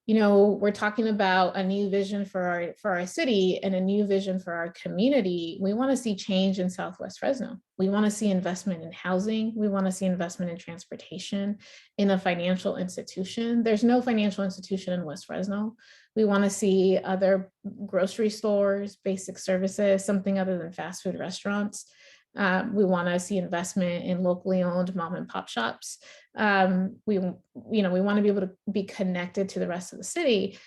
we're talking about a new vision for our city and a new vision for our community. We want to see change in Southwest Fresno. We want to see investment in housing. We want to see investment in transportation, in a financial institution. There's no financial institution in West Fresno. We want to see other grocery stores, basic services, something other than fast food restaurants. We want to see investment in locally owned mom and pop shops. We want to be able to be connected to the rest of the city.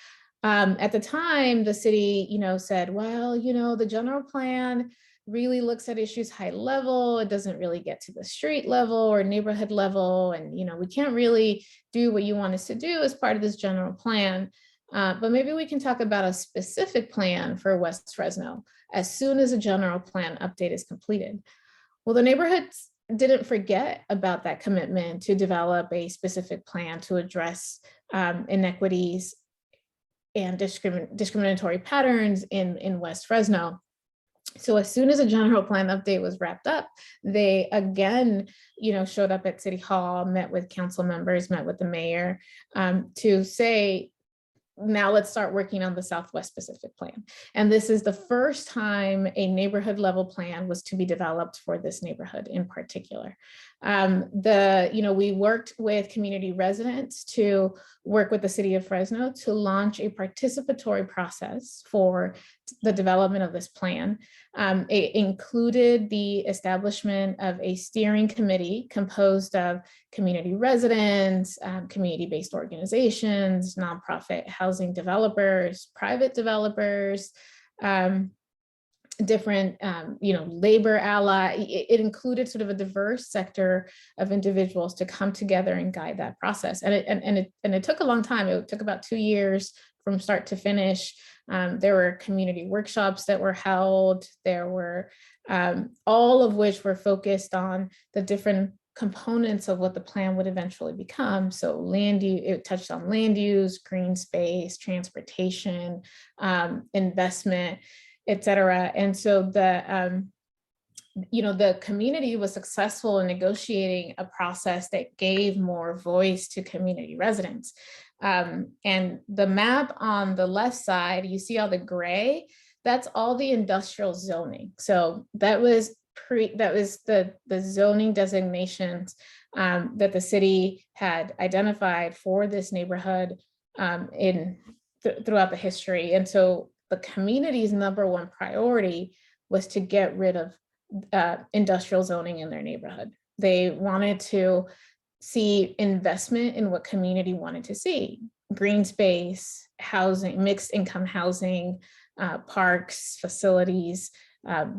At the time, the city, said, well, the general plan really looks at issues high level. It doesn't really get to the street level or neighborhood level. And, we can't really do what you want us to do as part of this general plan. But maybe we can talk about a specific plan for West Fresno as soon as a general plan update is completed. Well, the neighborhoods didn't forget about that commitment to develop a specific plan to address inequities and discriminatory patterns in West Fresno. So as soon as a general plan update was wrapped up, they again, showed up at City Hall, met with council members, met with the mayor to say, now let's start working on the Southwest specific plan. And this is the first time a neighborhood level plan was to be developed for this neighborhood in particular. We worked with community residents to work with the city of Fresno to launch a participatory process for the development of this plan. It included the establishment of a steering committee composed of community residents, community-based organizations, nonprofit housing developers, private developers, different, labor ally. It included sort of a diverse sector of individuals to come together and guide that process. And it took a long time. It took about 2 years from start to finish. There were community workshops that were held. There were all of which were focused on the different components of what the plan would eventually become. So land use, it touched on land use, green space, transportation, investment, et cetera. And so the community was successful in negotiating a process that gave more voice to community residents. And the map on the left side, you see all the gray, that's all the industrial zoning. So that was the zoning designations that the city had identified for this neighborhood throughout the history. And so the community's number one priority was to get rid of industrial zoning in their neighborhood. They wanted to see investment in what community wanted to see: green space, housing, mixed income housing, parks, facilities,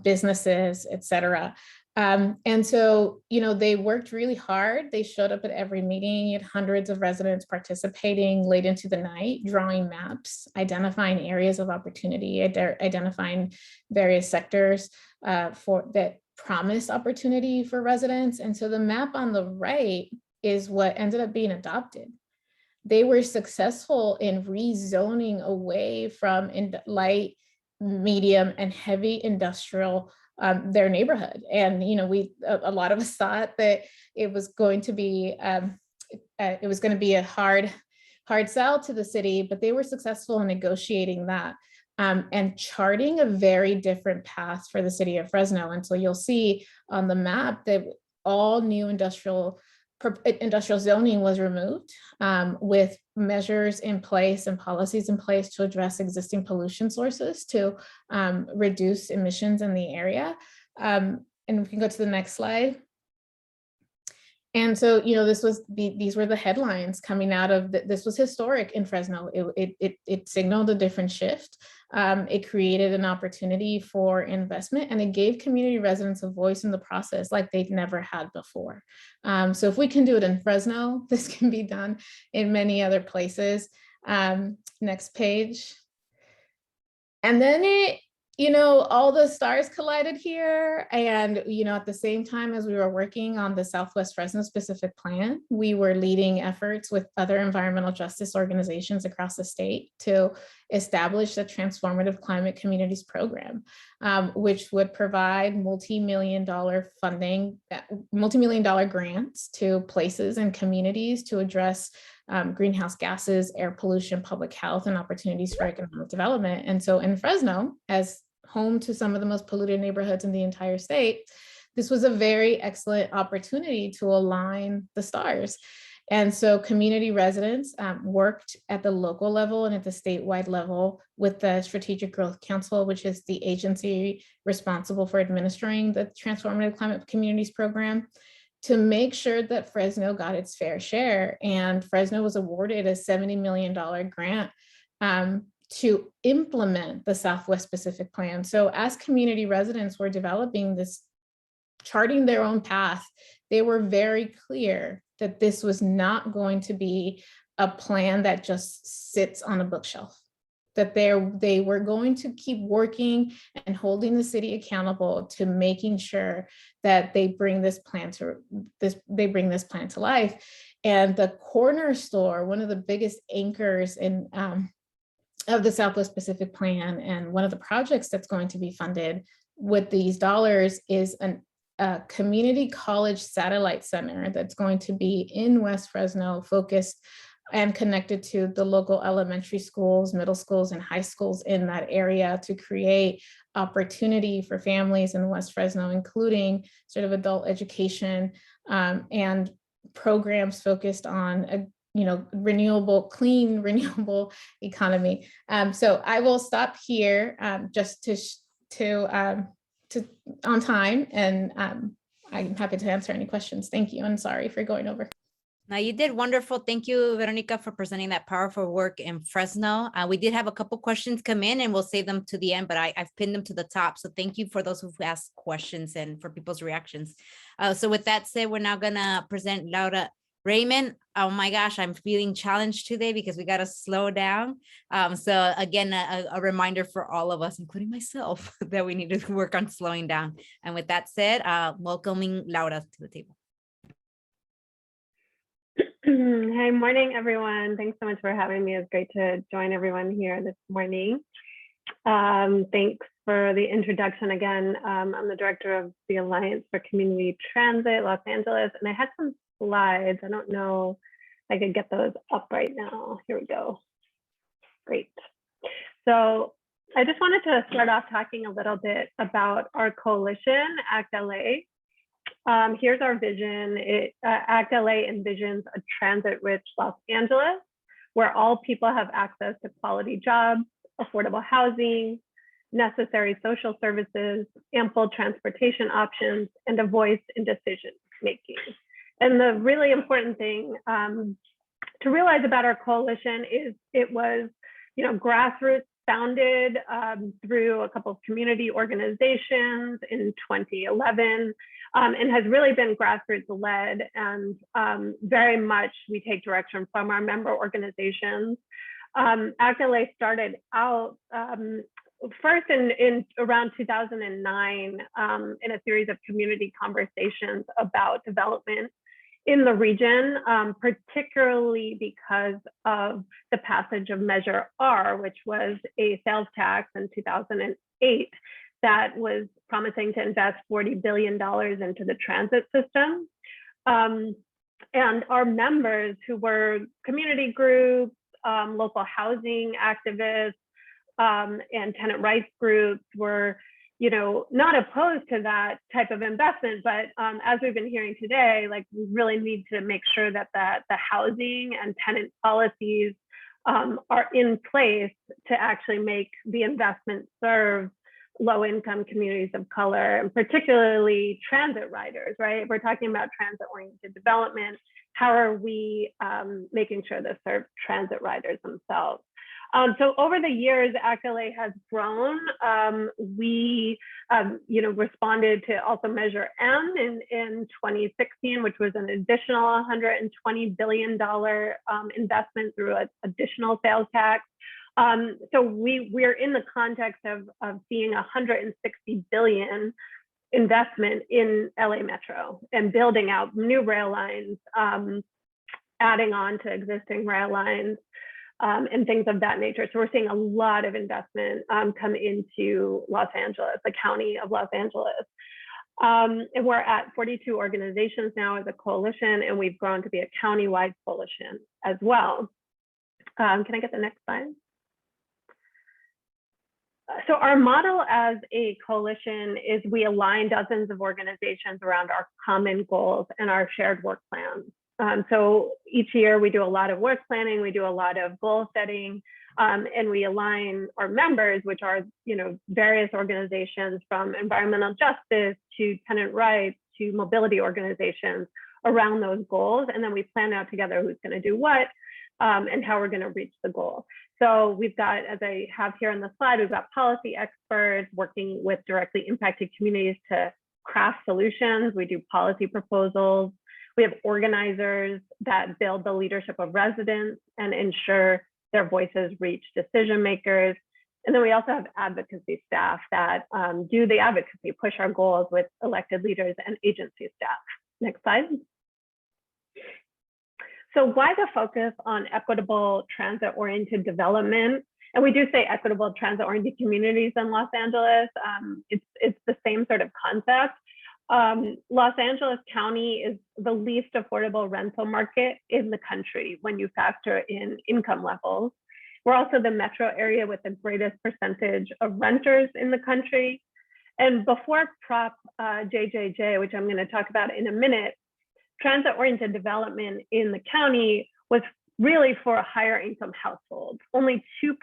businesses, et cetera. And so, they worked really hard. They showed up at every meeting. You had hundreds of residents participating late into the night, drawing maps, identifying areas of opportunity, identifying various sectors that promised opportunity for residents. And so the map on the right is what ended up being adopted. They were successful in rezoning away from light, medium, and heavy industrial their neighborhood. And a lot of us thought that it was going to be a hard sell to the city, but they were successful in negotiating that and charting a very different path for the city of Fresno. And so you'll see on the map that all new industrial zoning was removed, with measures in place and policies in place to address existing pollution sources to reduce emissions in the area. And we can go to the next slide. And so, these were the headlines coming out of this was historic in Fresno. It signaled a different shift. It created an opportunity for investment, and it gave community residents a voice in the process like they'd never had before. So if we can do it in Fresno, this can be done in many other places. Next page. And then all the stars collided here. And, at the same time as we were working on the Southwest Fresno specific plan, we were leading efforts with other environmental justice organizations across the state to establish the Transformative Climate Communities Program, which would provide multi-million-dollar grants to places and communities to address greenhouse gases, air pollution, public health, and opportunities for economic development. And so in Fresno, as home to some of the most polluted neighborhoods in the entire state, this was a very excellent opportunity to align the stars. And so community residents worked at the local level and at the statewide level with the Strategic Growth Council, which is the agency responsible for administering the Transformative Climate Communities Program, to make sure that Fresno got its fair share. And Fresno was awarded a $70 million grant to implement the Southwest Pacific Plan. So as community residents were developing this, charting their own path, they were very clear that this was not going to be a plan that just sits on a bookshelf, that they were going to keep working and holding the city accountable to making sure that they bring this plan to life. And the corner store, one of the biggest anchors of the Southwest Pacific Plan, and one of the projects that's going to be funded with these dollars, is a community college satellite center that's going to be in West Fresno, focused and connected to the local elementary schools, middle schools, and high schools in that area to create opportunity for families in West Fresno, including sort of adult education and programs focused on a clean, renewable economy. So I will stop here just to on time, and I'm happy to answer any questions. Thank you, and sorry for going over. Now you did wonderful. Thank you, Veronica, for presenting that powerful work in Fresno. We did have a couple questions come in, and we'll save them to the end, but I've pinned them to the top. So thank you for those who've asked questions and for people's reactions. So with that said, we're now gonna present Laura Raymond. Oh my gosh, I'm feeling challenged today because we got to slow down. So again, a reminder for all of us, including myself, that we need to work on slowing down. And with that said, welcoming Laura to the table. Hi, morning, everyone. Thanks so much for having me. It's great to join everyone here this morning. Thanks for the introduction again. I'm the director of the Alliance for Community Transit, Los Angeles, and I had some slides. I don't know if I could get those up right now. Here we go. Great. So I just wanted to start off talking a little bit about our coalition, ACT LA. Here's our vision. ACT LA envisions a transit-rich Los Angeles where all people have access to quality jobs, affordable housing, necessary social services, ample transportation options, and a voice in decision making. And the really important thing to realize about our coalition is it was, grassroots founded through a couple of community organizations in 2011, and has really been grassroots led, and very much we take direction from our member organizations. ACT LA started out first in around 2009 in a series of community conversations about development in the region, particularly because of the passage of Measure R, which was a sales tax in 2008 that was promising to invest $40 billion into the transit system. And our members, who were community groups, local housing activists, and tenant rights groups, were not opposed to that type of investment, but as we've been hearing today, like, we really need to make sure that the housing and tenant policies are in place to actually make the investment serve low-income communities of color, and particularly transit riders, right? We're talking about transit-oriented development. How are we making sure to serve transit riders themselves? So over the years, ACT LA has grown. We, responded to also Measure M in 2016, which was an additional $120 billion investment through an additional sales tax. So we're in the context of seeing $160 billion investment in LA Metro and building out new rail lines, adding on to existing rail lines, and things of that nature. So we're seeing a lot of investment come into Los Angeles, the county of Los Angeles. And we're at 42 organizations now as a coalition, and we've grown to be a county-wide coalition as well. Can I get the next slide? So our model as a coalition is we align dozens of organizations around our common goals and our shared work plans. So each year we do a lot of work planning, we do a lot of goal setting, and we align our members, which are various organizations from environmental justice to tenant rights to mobility organizations, around those goals. And then we plan out together who's going to do what and how we're going to reach the goal. So we've got, as I have here on the slide, we've got policy experts working with directly impacted communities to craft solutions. We do policy proposals. We have organizers that build the leadership of residents and ensure their voices reach decision makers. And then we also have advocacy staff that do the advocacy, push our goals with elected leaders and agency staff. Next slide. So why the focus on equitable transit-oriented development? And we do say equitable transit-oriented communities in Los Angeles. It's the same sort of concept. Los Angeles County is the least affordable rental market in the country when you factor in income levels. We're also the metro area with the greatest percentage of renters in the country. And before Prop JJJ, which I'm going to talk about in a minute, transit-oriented development in the county was really for higher income households. Only 2%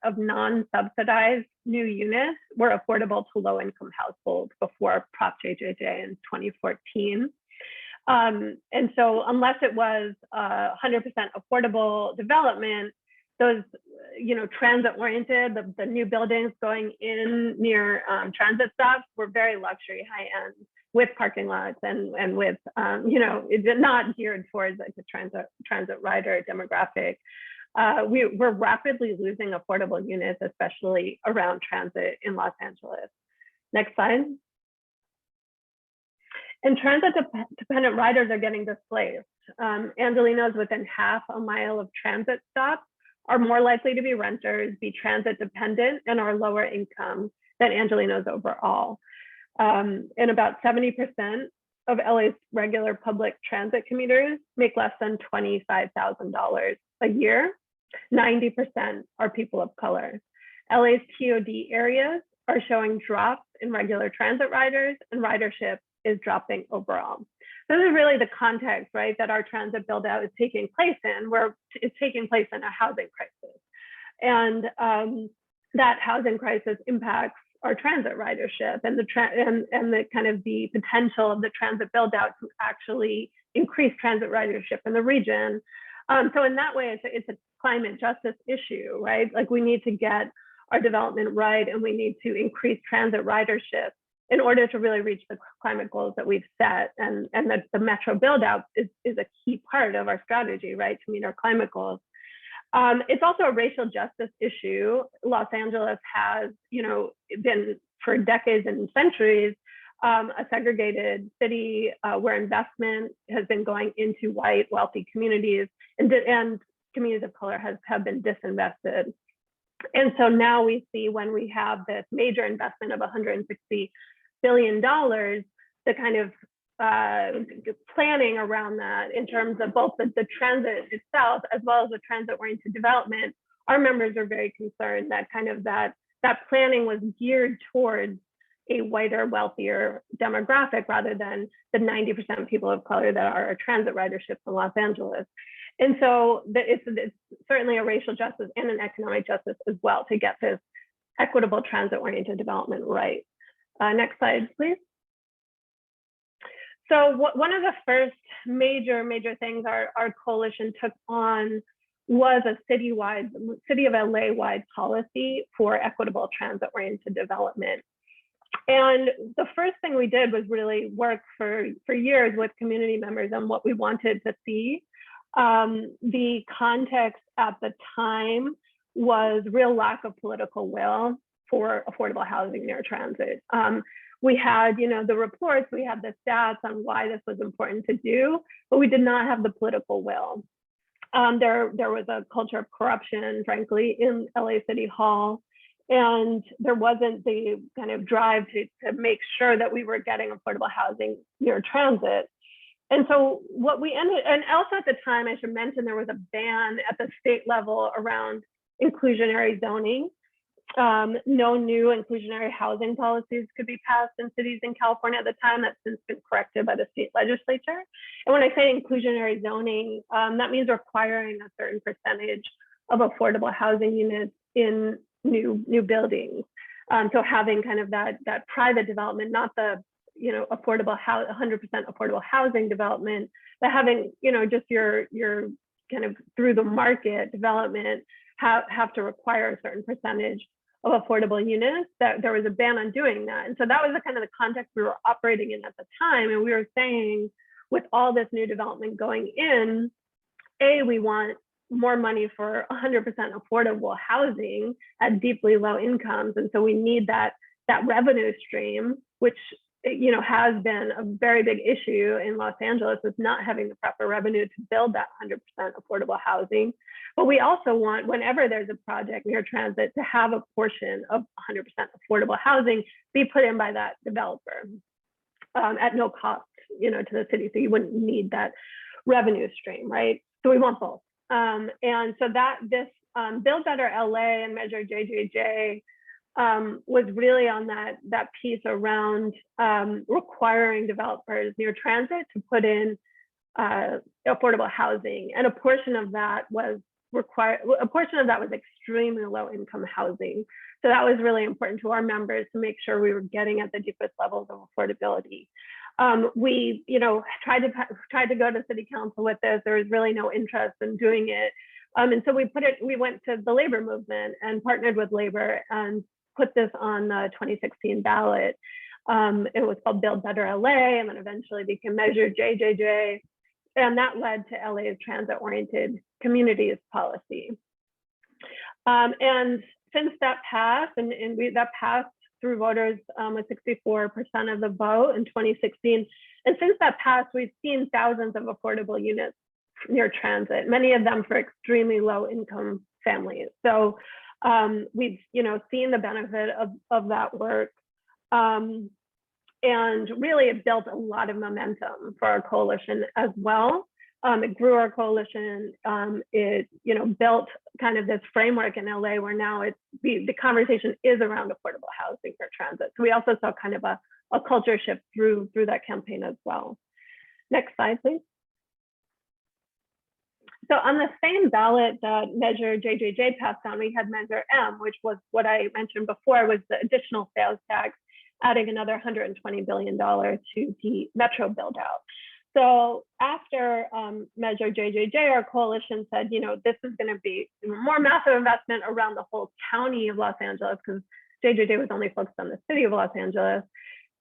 of non-subsidized new units were affordable to low-income households before Prop JJJ in 2014. And so unless it was 100% affordable development, those, transit-oriented, the new buildings going in near transit stops were very luxury, high-end, with parking lots and with, it's not geared towards like the transit rider demographic. We're rapidly losing affordable units, especially around transit in Los Angeles. Next slide. And transit-dependent riders are getting displaced. Angelenos within half a mile of transit stops are more likely to be renters, be transit-dependent, and are lower income than Angelenos overall. And about 70% of LA's regular public transit commuters make less than $25,000 a year. 90% are people of color. LA's TOD areas are showing drops in regular transit riders, and ridership is dropping overall. This is really the context, right, that our transit build out is taking place in, where it's taking place in a housing crisis. And that housing crisis impacts our transit ridership and the kind of the potential of the transit build out to actually increase transit ridership in the region. So in that way, it's a climate justice issue, right? Like we need to get our development right, and we need to increase transit ridership in order to really reach the climate goals that we've set. And that the metro build out is a key part of our strategy, right, to meet our climate goals. It's also a racial justice issue. Los Angeles has, been for decades and centuries, a segregated city where investment has been going into white, wealthy communities, and communities of color have been disinvested. And so now we see, when we have this major investment of $160 billion, the kind of planning around that in terms of both the transit itself as well as the transit-oriented development, our members are very concerned that kind of that planning was geared towards a whiter, wealthier demographic rather than the 90% of people of color that are transit ridership in Los Angeles. And so it's certainly a racial justice and an economic justice as well to get this equitable transit-oriented development right. Next slide, please. So one of the first major things our coalition took on was a city of LA-wide policy for equitable transit-oriented development. And the first thing we did was really work for years with community members on what we wanted to see. The context at the time was real lack of political will for affordable housing near transit. We had, the reports, we had the stats on why this was important to do, but we did not have the political will. There was a culture of corruption, frankly, in LA City Hall, and there wasn't the kind of drive to make sure that we were getting affordable housing near transit. And so what we ended, and also at the time, I should mention, there was a ban at the state level around inclusionary zoning. No new inclusionary housing policies could be passed in cities in California at the time. That's since been corrected by the state legislature. And when I say inclusionary zoning, that means requiring a certain percentage of affordable housing units in new buildings. So having kind of that private development, not the 100% affordable housing development, but having just your kind of through the market development have to require a certain percentage of affordable units. That there was a ban on doing that. And so that was the kind of the context we were operating in at the time. And we were saying, with all this new development going in, we want more money for 100% affordable housing at deeply low incomes. And so we need that revenue stream, which has been a very big issue in Los Angeles, with not having the proper revenue to build that 100% affordable housing. But we also want, whenever there's a project near transit, to have a portion of 100% affordable housing be put in by that developer at no cost, to the city. So you wouldn't need that revenue stream, right? So we want both. And so this Build Better LA and Measure JJJ was really on that piece around requiring developers near transit to put in affordable housing, and a portion of that was extremely low income housing. So that was really important to our members to make sure we were getting at the deepest levels of affordability. We, tried to go to city council with this. There was really no interest in doing it. And so we went to the labor movement and partnered with labor and put this on the 2016 ballot. It was called Build Better LA, and then eventually became Measure JJJ. And that led to LA's transit-oriented communities policy. And since that passed, that passed through voters with 64% of the vote in 2016. And since that passed, we've seen thousands of affordable units near transit, many of them for extremely low income families. So we've seen the benefit of that work. And really it built a lot of momentum for our coalition as well. It grew our coalition. It built kind of this framework in LA where now the conversation is around affordable housing for transit. So we also saw kind of a culture shift through that campaign as well. Next slide, please. So on the same ballot that Measure JJJ passed on, we had Measure M, which was what I mentioned before, was the additional sales tax, adding another $120 billion to the metro build out. So after Measure JJJ, our coalition said, this is going to be more massive investment around the whole county of Los Angeles, because JJJ was only focused on the city of Los Angeles.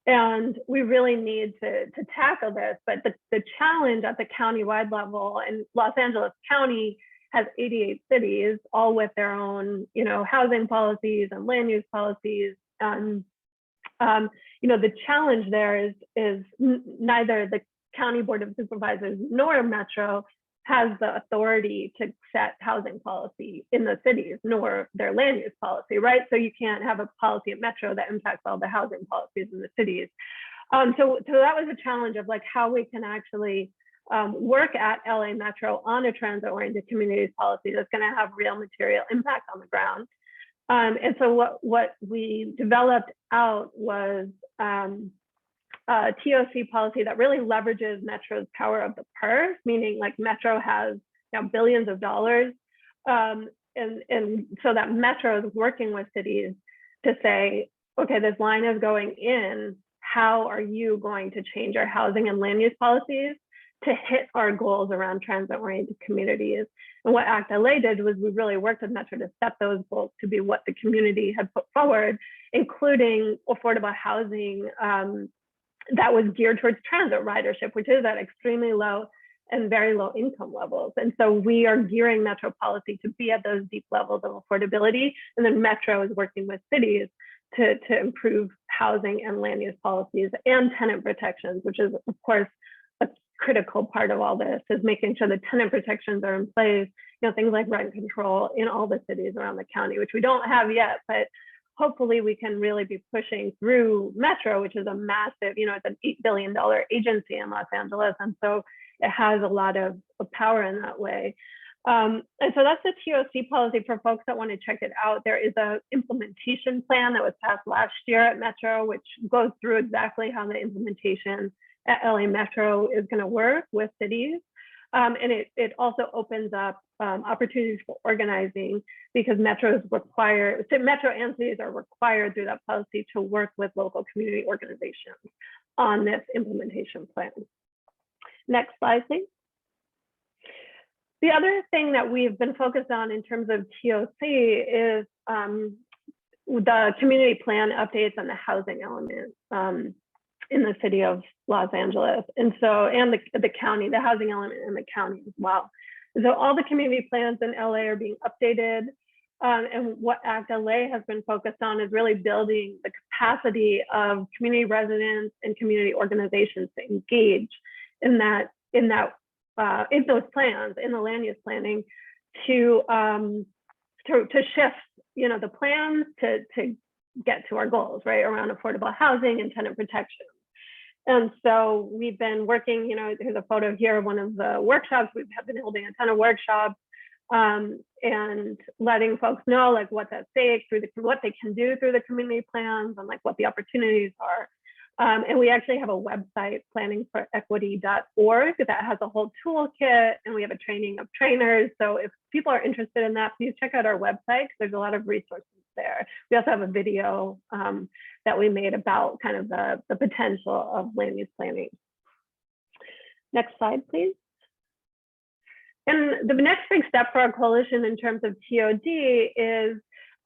And we really need to tackle this. But the challenge at the countywide level, and Los Angeles County has 88 cities, all with their own, housing policies and land use policies. The challenge there is neither the County Board of Supervisors nor Metro has the authority to set housing policy in the cities, nor their land use policy, right? So you can't have a policy at Metro that impacts all the housing policies in the cities. So that was a challenge of how we can actually work at LA Metro on a transit-oriented communities policy that's going to have real material impact on the ground. And so what we developed out was a TOC policy that really leverages Metro's power of the purse, meaning Metro has billions of dollars. And so that Metro is working with cities to say, okay, this line is going in, how are you going to change our housing and land use policies to hit our goals around transit-oriented communities? And what ACT LA did was we really worked with Metro to set those goals to be what the community had put forward, including affordable housing that was geared towards transit ridership, which is at extremely low and very low income levels. And so we are gearing Metro policy to be at those deep levels of affordability. And then Metro is working with cities to improve housing and land use policies and tenant protections, which is, of course, a critical part of all this, is making sure the tenant protections are in place, things like rent control in all the cities around the county, which we don't have yet, but hopefully we can really be pushing through Metro, which is a massive, it's an $8 billion agency in Los Angeles. And so it has a lot of power in that way. And so that's the TOC policy for folks that want to check it out. There is an implementation plan that was passed last year at Metro, which goes through exactly how the implementation at LA Metro is going to work with cities. And it also opens up opportunities for organizing, because Metro and cities are required through that policy to work with local community organizations on this implementation plan. Next slide, please. The other thing that we've been focused on in terms of TOC is the community plan updates and the housing element in the city of Los Angeles. And so, and the county, the housing element in the county as well. So all the community plans in LA are being updated. And what ACT LA has been focused on is really building the capacity of community residents and community organizations to engage in those plans, in the land use planning, to shift, the plans to get to our goals, right, around affordable housing and tenant protection. And so we've been working, there's a photo here of one of the workshops. We have been holding a ton of workshops and letting folks know what's at stake through what they can do through the community plans, and what the opportunities are. And we actually have a website, planningforequity.org, that has a whole toolkit, and we have a training of trainers. So if people are interested in that, please check out our website, because there's a lot of resources there. We also have a video that we made about kind of the potential of land use planning. Next slide, please. And the next big step for our coalition in terms of TOD is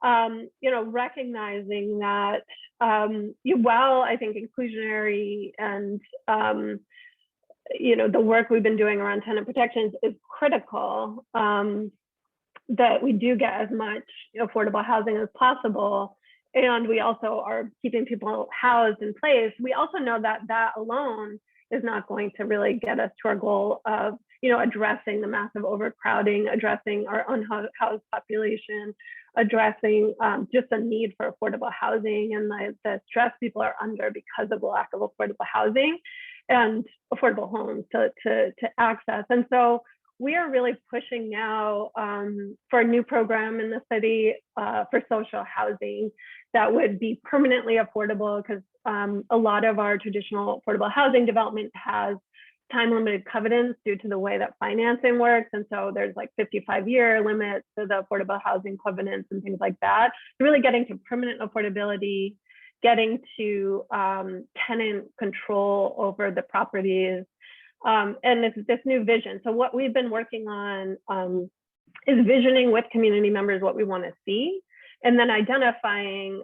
recognizing that while I think inclusionary and the work we've been doing around tenant protections is critical, that we do get as much affordable housing as possible, and we also are keeping people housed in place, we also know that that alone is not going to really get us to our goal of addressing the massive overcrowding, addressing our unhoused population, addressing just the need for affordable housing and the stress people are under because of the lack of affordable housing and affordable homes to access. And so we are really pushing now for a new program in the city for social housing that would be permanently affordable, because a lot of our traditional affordable housing development has time limited covenants due to the way that financing works. And so there's like 55-year limits to the affordable housing covenants and things like that. So really getting to permanent affordability, getting to tenant control over the properties, and it's this new vision. So what we've been working on is visioning with community members what we want to see, and then identifying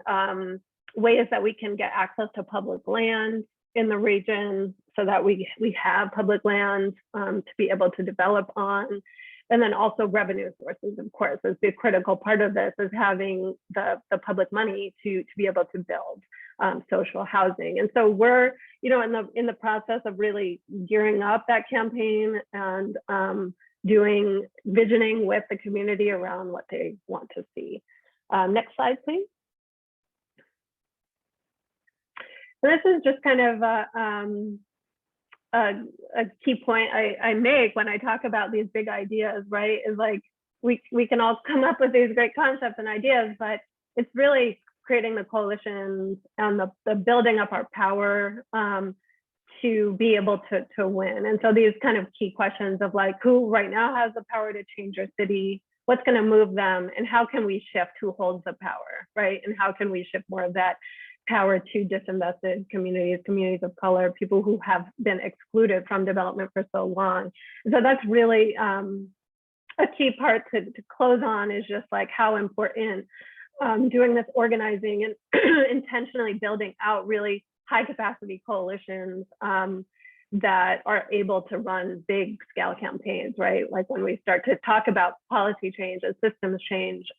ways that we can get access to public land in the region so that we have public land to be able to develop on. And then also revenue sources, of course, is the critical part of this, is having the public money to be able to build social housing. And so we're in the process of really gearing up that campaign and doing visioning with the community around what they want to see. Next slide, please. So this is just kind of a key point I make when I talk about these big ideas, right? Is like we can all come up with these great concepts and ideas, but it's really creating the coalitions and the building up our power to be able to win. And so these kind of key questions of like, who right now has the power to change our city, what's going to move them, and how can we shift who holds the power, right? And how can we shift more of that power to disinvested communities, communities of color, people who have been excluded from development for so long. So that's really a key part to close on, is just like how important doing this organizing and intentionally building out really high capacity coalitions that are able to run big scale campaigns, right? Like when we start to talk about policy change and systems change,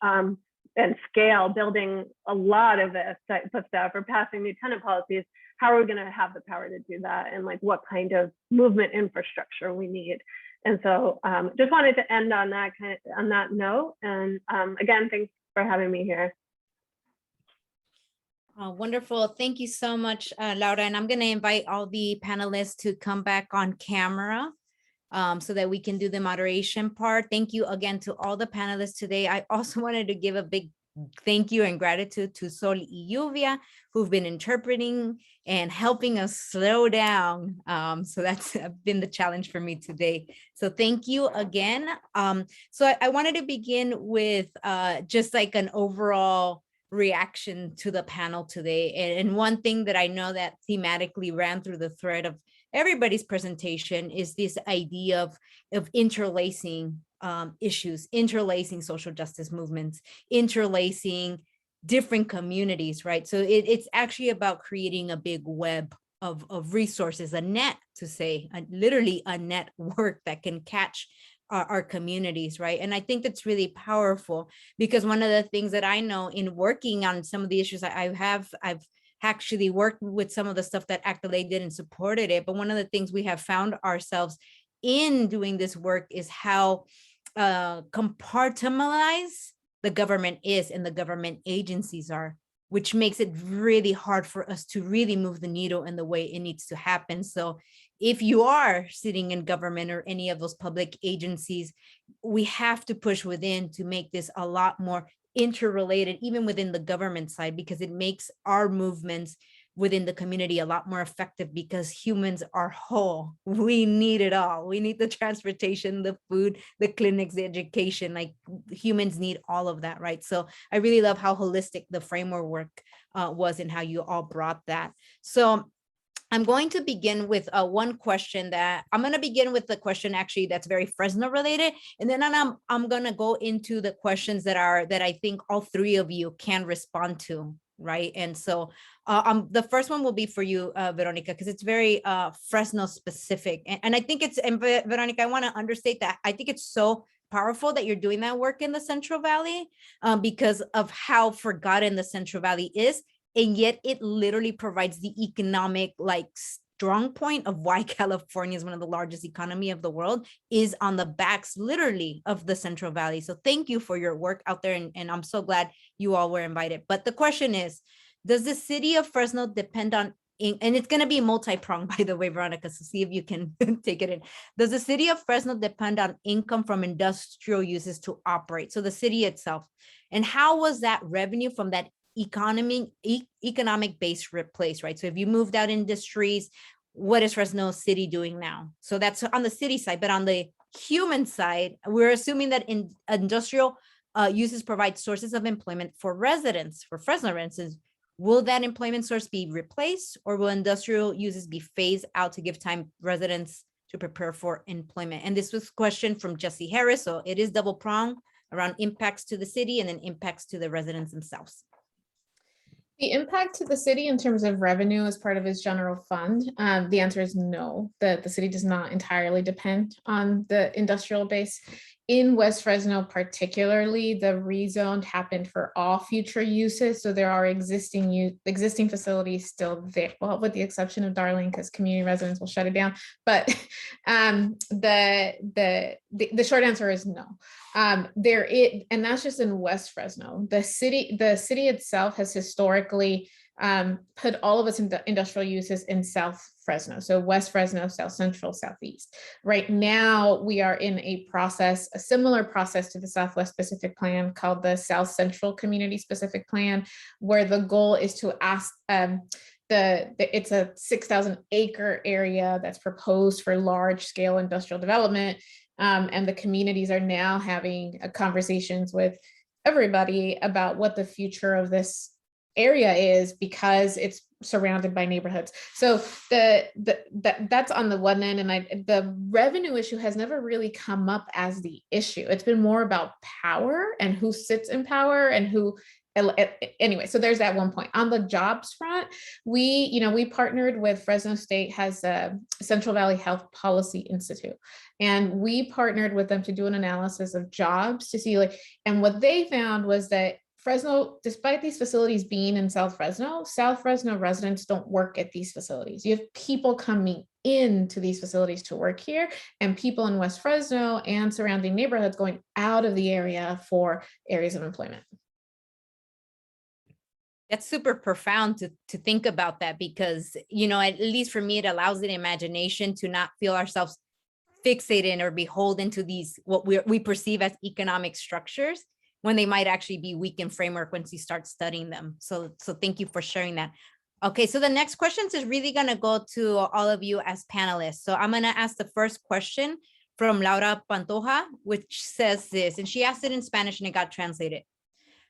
and scale, building a lot of this type of stuff, or passing new tenant policies, how are we going to have the power to do that, and like what kind of movement infrastructure we need? And so just wanted to end on that note. And again, thanks for having me here. Wonderful. Thank you so much, Laura. And I'm going to invite all the panelists to come back on camera so that we can do the moderation part. Thank you again to all the panelists today. I also wanted to give a big thank you and gratitude to Sol y Lluvia, who've been interpreting and helping us slow down. So that's been the challenge for me today. So thank you again. So I wanted to begin with just like an overall reaction to the panel today. And one thing that I know that thematically ran through the thread of everybody's presentation is this idea of interlacing issues, interlacing social justice movements, interlacing different communities, right? So it's actually about creating a big web of resources, a net, to say, literally a network that can catch our communities, right? And I think that's really powerful, because one of the things that I know in working on some of the issues I've actually worked with some of the stuff that Actolay did and supported it. But one of the things we have found ourselves in doing this work is how compartmentalized the government is and the government agencies are, which makes it really hard for us to really move the needle in the way it needs to happen. So if you are sitting in government or any of those public agencies, we have to push within to make this a lot more interrelated, even within the government side, because it makes our movements within the community a lot more effective, because humans are whole. We need it all. We need the transportation, the food, the clinics, the education. Like, humans need all of that, right? So I really love how holistic the framework work was, and how you all brought that. So I'm going to begin with one question that I'm going to begin with, the question actually that's very Fresno related, and then I'm going to go into the questions that I think all three of you can respond to, right? And so the first one will be for you, Veronica, because it's very Fresno specific, and I think it's, and Veronica, I want to understate that I think it's so powerful that you're doing that work in the Central Valley, because of how forgotten the Central Valley is. And yet it literally provides the economic strong point of why California is one of the largest economy of the world, is on the backs literally of the Central Valley. So thank you for your work out there. And I'm so glad you all were invited. But the question is, does the city of Fresno depend on, and it's going to be multi-pronged, by the way, Veronica, so see if you can take it in. Does the city of Fresno depend on income from industrial uses to operate? So the city itself. And how was that revenue from that economic base replaced, right? So if you moved out industries, what is Fresno City doing now? So that's on the city side, but on the human side, we're assuming that industrial uses provide sources of employment for residents, for Fresno residents. Will that employment source be replaced, or will industrial uses be phased out to give time residents to prepare for employment? And this was a question from Jesse Harris. So it is double pronged around impacts to the city and then impacts to the residents themselves. The impact to the city in terms of revenue as part of its general fund, the answer is no. The city does not entirely depend on the industrial base. In West Fresno particularly, the rezoned happened for all future uses. So there are existing facilities still there, well, with the exception of Darling, because community residents will shut it down. But the short answer is no. And that's just in West Fresno. The city itself has historically put all of its industrial uses in South Fresno. So West Fresno, South Central, Southeast. Right now, we are in a similar process to the Southwest Specific Plan called the South Central Community Specific Plan, where the goal is to ask, it's a 6,000 acre area that's proposed for large scale industrial development. And the communities are now having conversations with everybody about what the future of this area is, because it's surrounded by neighborhoods. So that's on the one end, and the revenue issue has never really come up as the issue. It's been more about power and who sits in power and who. Anyway, so there's that one point. On the jobs front, we partnered with Fresno State has a Central Valley Health Policy Institute, and we partnered with them to do an analysis of jobs to see and what they found was that Fresno, despite these facilities being in South Fresno residents don't work at these facilities. You have people coming into these facilities to work here, and people in West Fresno and surrounding neighborhoods going out of the area for areas of employment. That's super profound to think about that, because, at least for me, it allows the imagination to not feel ourselves fixated or beholden to these, what we perceive as economic structures, when they might actually be weak in framework once you start studying them. So thank you for sharing that. Okay, so the next questions is really gonna go to all of you as panelists. So I'm gonna ask the first question from Laura Pantoja, which says this, and she asked it in Spanish and it got translated.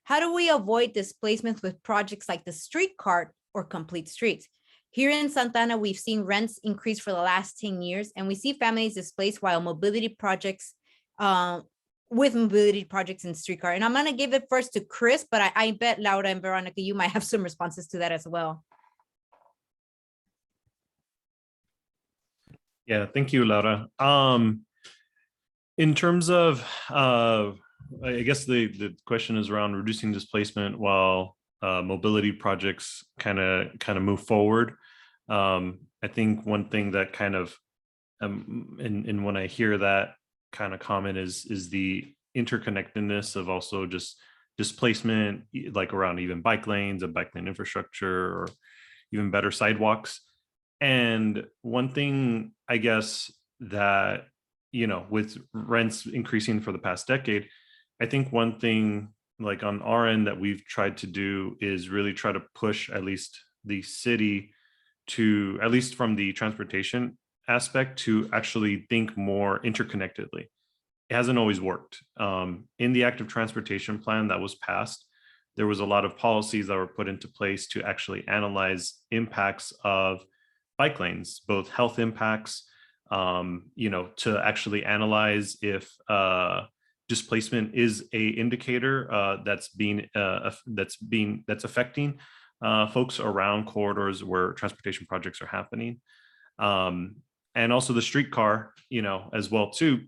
How do we avoid displacements with projects like the Streetcar or Complete Streets? Here in Santana, we've seen rents increase for the last 10 years, and we see families displaced while mobility projects, with mobility projects in Streetcar. And I'm gonna give it first to Chris, but I bet Laura and Veronica, you might have some responses to that as well. Yeah, thank you, Laura. In terms of, I guess the question is around reducing displacement while mobility projects kind of move forward. I think one thing that kind of, and when I hear that kind of comment is the interconnectedness of also just displacement, like around even bike lanes and bike lane infrastructure, or even better sidewalks. And one thing, I guess, that, with rents increasing for the past decade, I think one thing like on our end that we've tried to do is really try to push, at least the city to, at least from the transportation aspect, to actually think more interconnectedly. It hasn't always worked. In the active transportation plan that was passed, there was a lot of policies that were put into place to actually analyze impacts of bike lanes, both health impacts, to actually analyze if displacement is a indicator that's affecting folks around corridors where transportation projects are happening, and also the streetcar, as well too.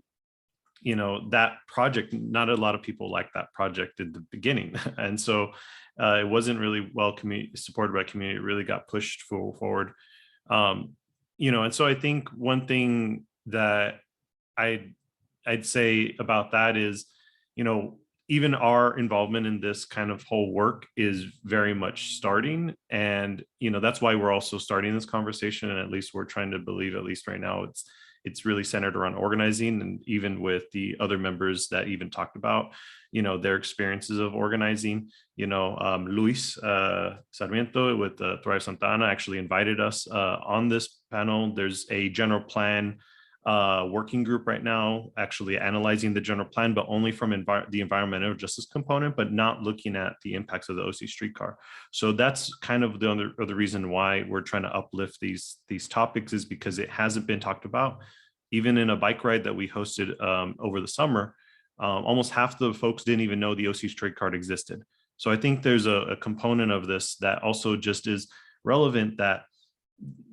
That project, not a lot of people liked that project at the beginning, and so it wasn't really well supported by community. It really got pushed forward, and so I think one thing that I'd say about that is, even our involvement in this kind of whole work is very much starting. And, that's why we're also starting this conversation. And at least we're trying to believe, at least right now, it's really centered around organizing. And even with the other members that even talked about, their experiences of organizing, Luis Sarmiento with Thrive Santa Ana actually invited us on this panel. There's a general plan working group right now actually analyzing the general plan, but only from the environmental justice component, but not looking at the impacts of the OC streetcar. So that's kind of the other reason why we're trying to uplift these topics, is because it hasn't been talked about. Even in a bike ride that we hosted over the summer, almost half the folks didn't even know the OC streetcar existed. So I think there's a component of this that also just is relevant, that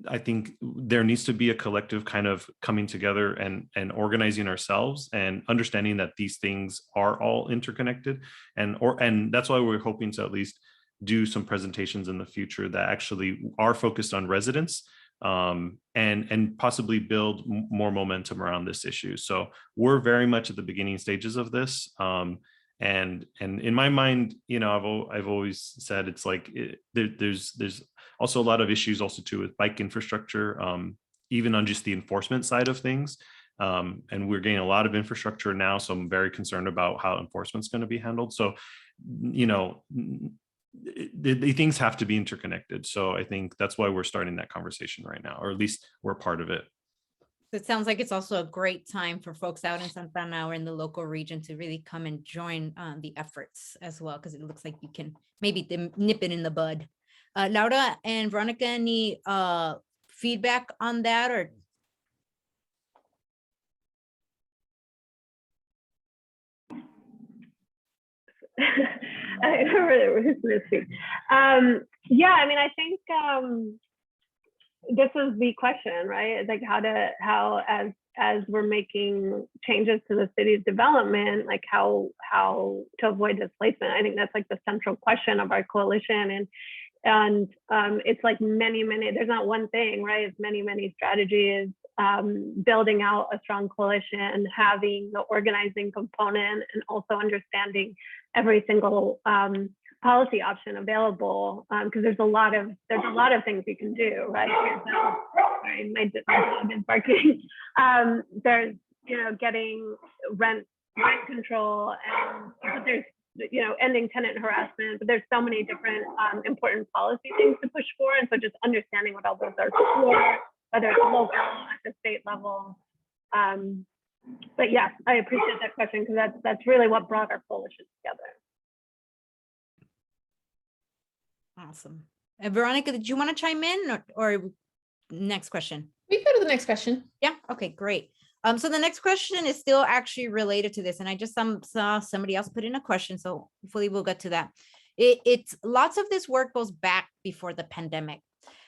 I think there needs to be a collective kind of coming together and organizing ourselves and understanding that these things are all interconnected. And that's why we're hoping to at least do some presentations in the future that actually are focused on residents, and possibly build more momentum around this issue. So we're very much at the beginning stages of this. And in my mind, I've always said it's like there's also a lot of issues also too with bike infrastructure, even on just the enforcement side of things. And we're getting a lot of infrastructure now, so I'm very concerned about how enforcement's going to be handled. So, the things have to be interconnected. So I think that's why we're starting that conversation right now, or at least we're part of it. It sounds like it's also a great time for folks out in Santa Ana or in the local region to really come and join the efforts as well, because it looks like you can maybe nip it in the bud. Laura and Veronica, any feedback on that? Or I remember who's going to speak. Yeah, I mean, I think this is the question, right? It's like how as we're making changes to the city's development, like how to avoid displacement. I think that's like the central question of our coalition. And it's like many, there's not one thing, right? It's many strategies, building out a strong coalition, having the organizing component, and also understanding every single policy option available, because there's a lot of things you can do, right? Sorry, my dog is barking. There's getting rent control, but there's ending tenant harassment, but there's so many different important policy things to push for. And so just understanding what all those are for, whether it's local, at the state level. But yeah, I appreciate that question, because that's really what brought our coalition together. Awesome. Veronica, did you want to chime in, or next question? We go to the next question. Yeah. Okay, great. So the next question is still actually related to this, and I just saw somebody else put in a question, so hopefully we'll get to that. It's lots of this work goes back before the pandemic.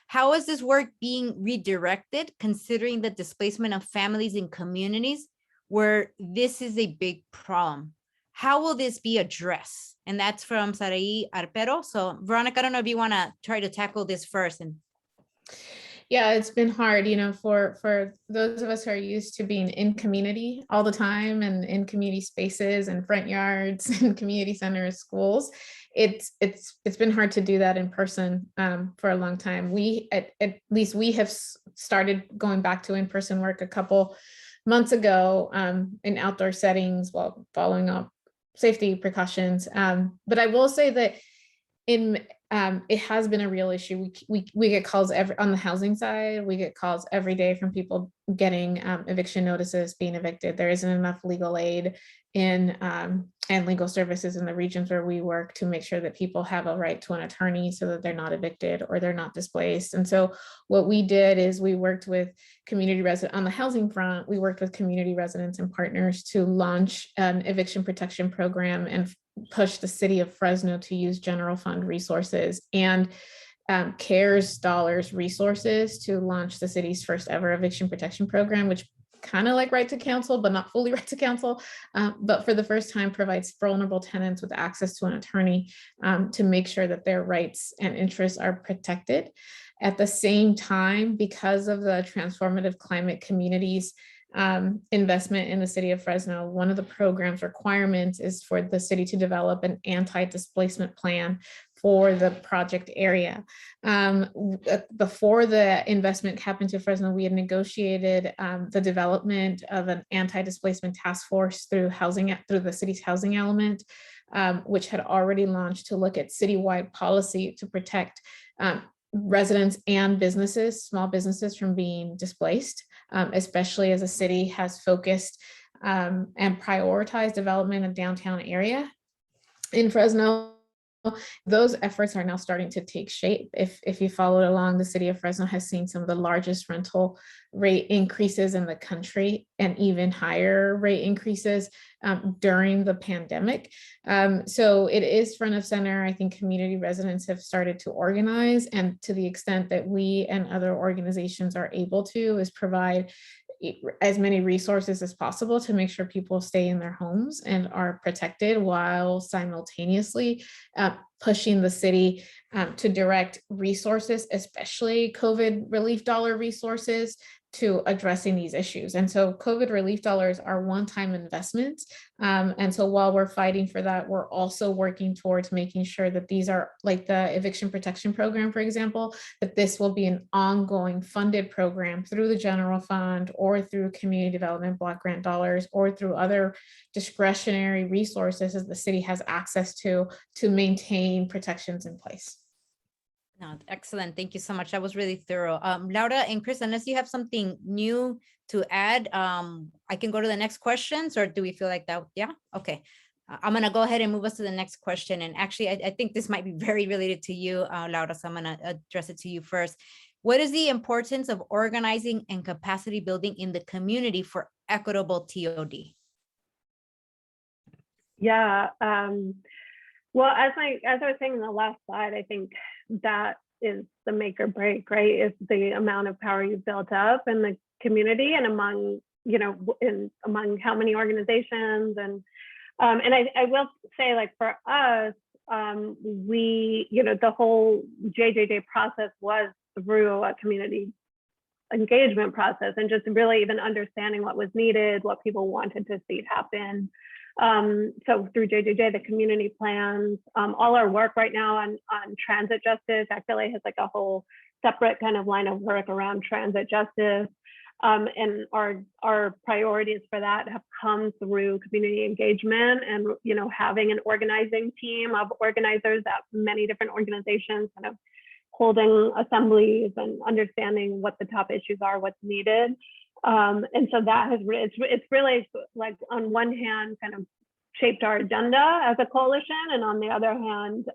How is this work being redirected, considering the displacement of families in communities where this is a big problem? How will this be addressed? And that's from Sarai Arpero. So Veronica, I don't know if you want to try to tackle this first. Yeah, it's been hard, for those of us who are used to being in community all the time, and in community spaces and front yards and community centers, schools. It's been hard to do that in person for a long time. We at least we have started going back to in-person work a couple months ago in outdoor settings, while following up safety precautions. But I will say that it has been a real issue. We get calls on the housing side. We get calls every day from people getting eviction notices, being evicted. There isn't enough legal aid in and legal services in the regions where we work to make sure that people have a right to an attorney so that they're not evicted or they're not displaced. And so what we did is we worked with community residents on the housing front. We worked with community residents and partners to launch an eviction protection program and push the city of Fresno to use general fund resources and CARES dollars resources to launch the city's first ever eviction protection program, which kind of like right to counsel, but not fully right to counsel, but for the first time provides vulnerable tenants with access to an attorney to make sure that their rights and interests are protected. At the same time, because of the transformative climate communities investment in the city of Fresno, one of the program's requirements is for the city to develop an anti-displacement plan for the project area. Before the investment happened to Fresno, we had negotiated the development of an anti-displacement task force through the city's housing element, which had already launched to look at citywide policy to protect residents and businesses, small businesses, from being displaced, especially as a city has focused and prioritized development in downtown area. In Fresno, those efforts are now starting to take shape. If you followed along, the city of Fresno has seen some of the largest rental rate increases in the country and even higher rate increases during the pandemic. So it is front of center. I think community residents have started to organize, and to the extent that we and other organizations are able to is provide as many resources as possible to make sure people stay in their homes and are protected, while simultaneously pushing the city to direct resources, especially COVID relief dollar resources, to addressing these issues. And so COVID relief dollars are one-time investments. And so while we're fighting for that, we're also working towards making sure that these are, like the eviction protection program, for example, that this will be an ongoing funded program through the general fund or through community development block grant dollars or through other discretionary resources that the city has access to maintain protections in place. No, excellent. Thank you so much. That was really thorough. Laura and Chris, unless you have something new to add, I can go to the next questions, or do we feel like that? Yeah. Okay. I'm going to go ahead and move us to the next question. And actually, I think this might be very related to you, Laura, so I'm going to address it to you first. What is the importance of organizing and capacity building in the community for equitable TOD? Yeah. Well, as I was saying in the last slide, I think that is the make or break, right? Is the amount of power you've built up in the community and among, among how many organizations. And I will say, like, for us, we, the whole JJJ process was through a community engagement process, and just really even understanding what was needed, what people wanted to see happen. So through JJJ, the community plans, all our work right now on transit justice, actually has like a whole separate kind of line of work around transit justice. And our priorities for that have come through community engagement and, having an organizing team of organizers at many different organizations, kind of holding assemblies and understanding what the top issues are, what's needed. And so that has, it's really, like, on one hand, kind of shaped our agenda as a coalition, and on the other hand,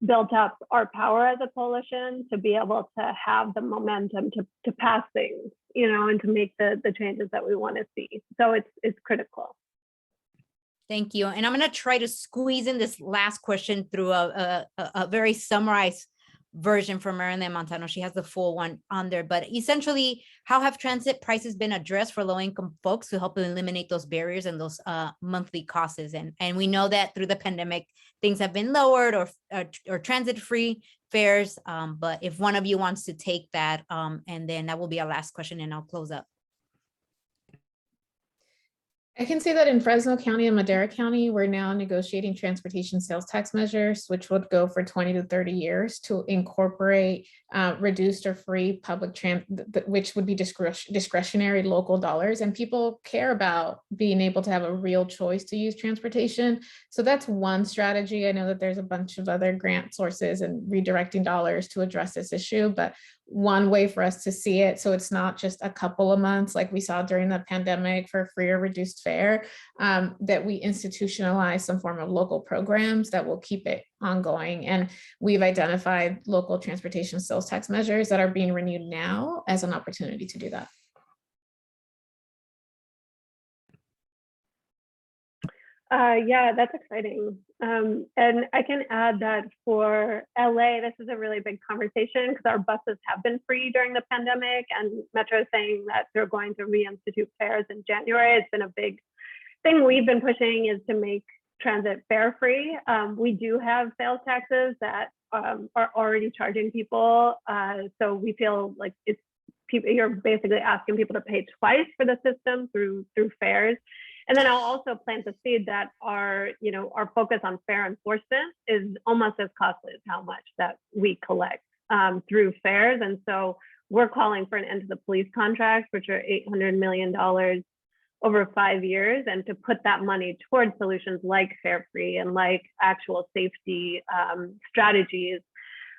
built up our power as a coalition to be able to have the momentum to pass things, and to make the changes that we want to see. So it's critical. Thank you. And I'm going to try to squeeze in this last question through a very summarized version from Marilyn Montano. She has the full one on there, but essentially, how have transit prices been addressed for low-income folks to help eliminate those barriers and those monthly costs? And we know that through the pandemic, things have been lowered or transit-free fares. But if one of you wants to take that, and then that will be our last question, and I'll close up. I can say that in Fresno County and Madera County, we're now negotiating transportation sales tax measures, which would go for 20 to 30 years to incorporate reduced or free public transit, which would be discretionary local dollars. And people care about being able to have a real choice to use transportation. So that's one strategy. I know that there's a bunch of other grant sources and redirecting dollars to address this issue, but one way for us to see it, so it's not just a couple of months like we saw during the pandemic for free or reduced fare, that we institutionalize some form of local programs that will keep it ongoing. And we've identified local transportation sales tax measures that are being renewed now as an opportunity to do that. Yeah, that's exciting. And I can add that for LA, this is a really big conversation because our buses have been free during the pandemic, and Metro is saying that they're going to reinstitute fares in January. It's been a big thing we've been pushing, is to make transit fare free. We do have sales taxes that are already charging people. So we feel like you're basically asking people to pay twice for the system through fares. And then I'll also plant the seed that our focus on fare enforcement is almost as costly as how much that we collect through fares. And so we're calling for an end to the police contracts, which are $800 million over 5 years, and to put that money towards solutions like fare free and like actual safety strategies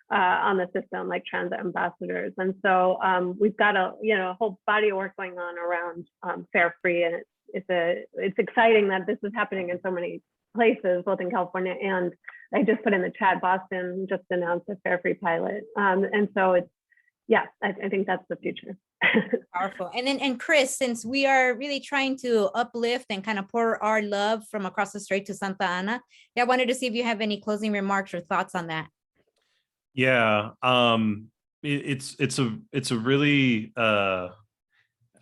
on the system, like transit ambassadors. And so we've got a whole body of work going on around fare free, and it's exciting that this is happening in so many places, both in California, and I just put in the chat, Boston just announced a fare free pilot. And so I think that's the future. Powerful. And Chris, since we are really trying to uplift and kind of pour our love from across the strait to Santa Ana, I wanted to see if you have any closing remarks or thoughts on that. Yeah, it's a really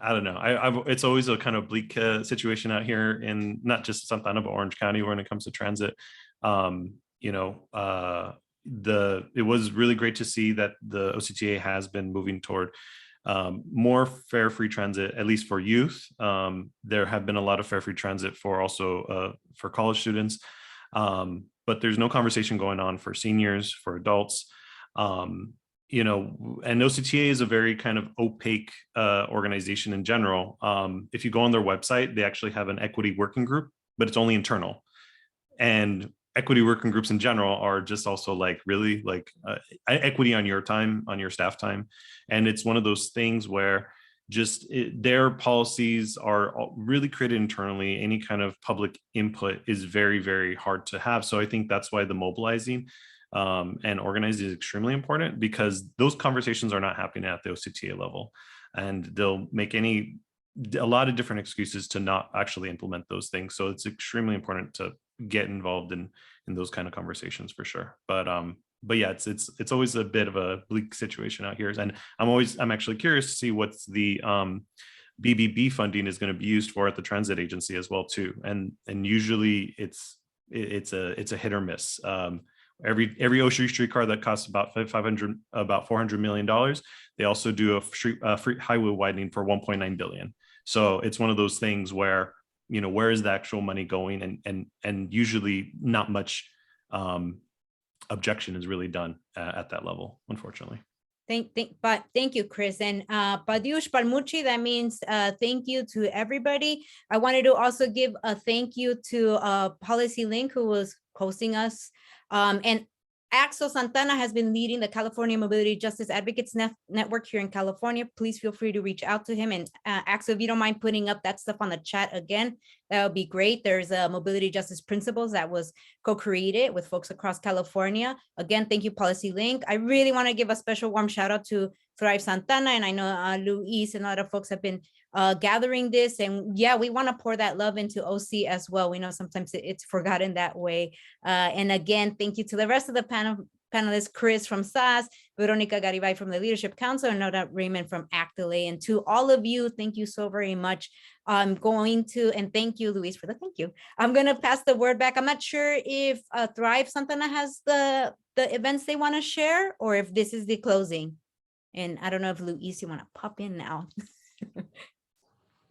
I don't know. It's always a kind of bleak situation out here in not just Santa Ana, but Orange County when it comes to transit. It was really great to see that the OCTA has been moving toward more fare-free transit, at least for youth. There have been a lot of fare-free transit for college students, but there's no conversation going on for seniors, for adults. And OCTA is a very kind of opaque organization in general. If you go on their website, they actually have an equity working group, but it's only internal. And equity working groups in general are just also equity on your time, on your staff time. And it's one of those things where their policies are really created internally. Any kind of public input is very, very hard to have. So I think that's why the mobilizing and organizing is extremely important, because those conversations are not happening at the OCTA level, and they'll make a lot of different excuses to not actually implement those things. So it's extremely important to get involved in those kind of conversations for sure. But yeah, it's always a bit of a bleak situation out here, and I'm actually curious to see what's the BBB funding is going to be used for at the transit agency as well too. And usually it's a hit or miss. Every Ocean Streetcar that costs about $400 million, they also do a free highway widening for $1.9 billion. So it's one of those things where, where is the actual money going? And usually not much objection is really done at that level, unfortunately. Thank you, Chris. And Padiush Palmucci, that means thank you to everybody. I wanted to also give a thank you to Policy Link, who was hosting us. And Axel Santana has been leading the California Mobility Justice Advocates Network here in California. Please feel free to reach out to him. And Axel, if you don't mind putting up that stuff on the chat again, that would be great. There's a Mobility Justice Principles that was co-created with folks across California. Again, thank you, Policy Link. I really want to give a special warm shout out to Thrive Santana. And I know Luis and other folks have been gathering this, and yeah, we want to pour that love into OC as well. We know sometimes it's forgotten that way. And again, thank you to the rest of the panelists, Chris from SAS, Veronica Garibay from the Leadership Council, and no doubt Raymond from ACT-LA. And to all of you, thank you so very much. I'm going to, and thank you, Luis, for the thank you. I'm going to pass the word back. I'm not sure if Thrive Santana has the events they want to share, or if this is the closing. And I don't know if Luis, you want to pop in now.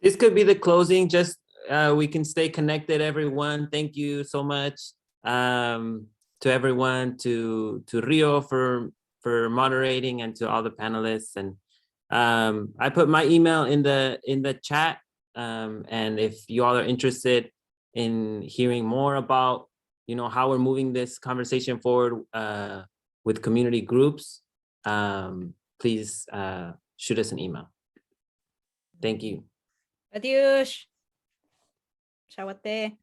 This could be the closing. Just we can stay connected, everyone. Thank you so much to everyone, to Rio for moderating, and to all the panelists. And I put my email in the chat. And if you all are interested in hearing more about, you know, how we're moving this conversation forward with community groups, please shoot us an email. Thank you. Adios. Shawate.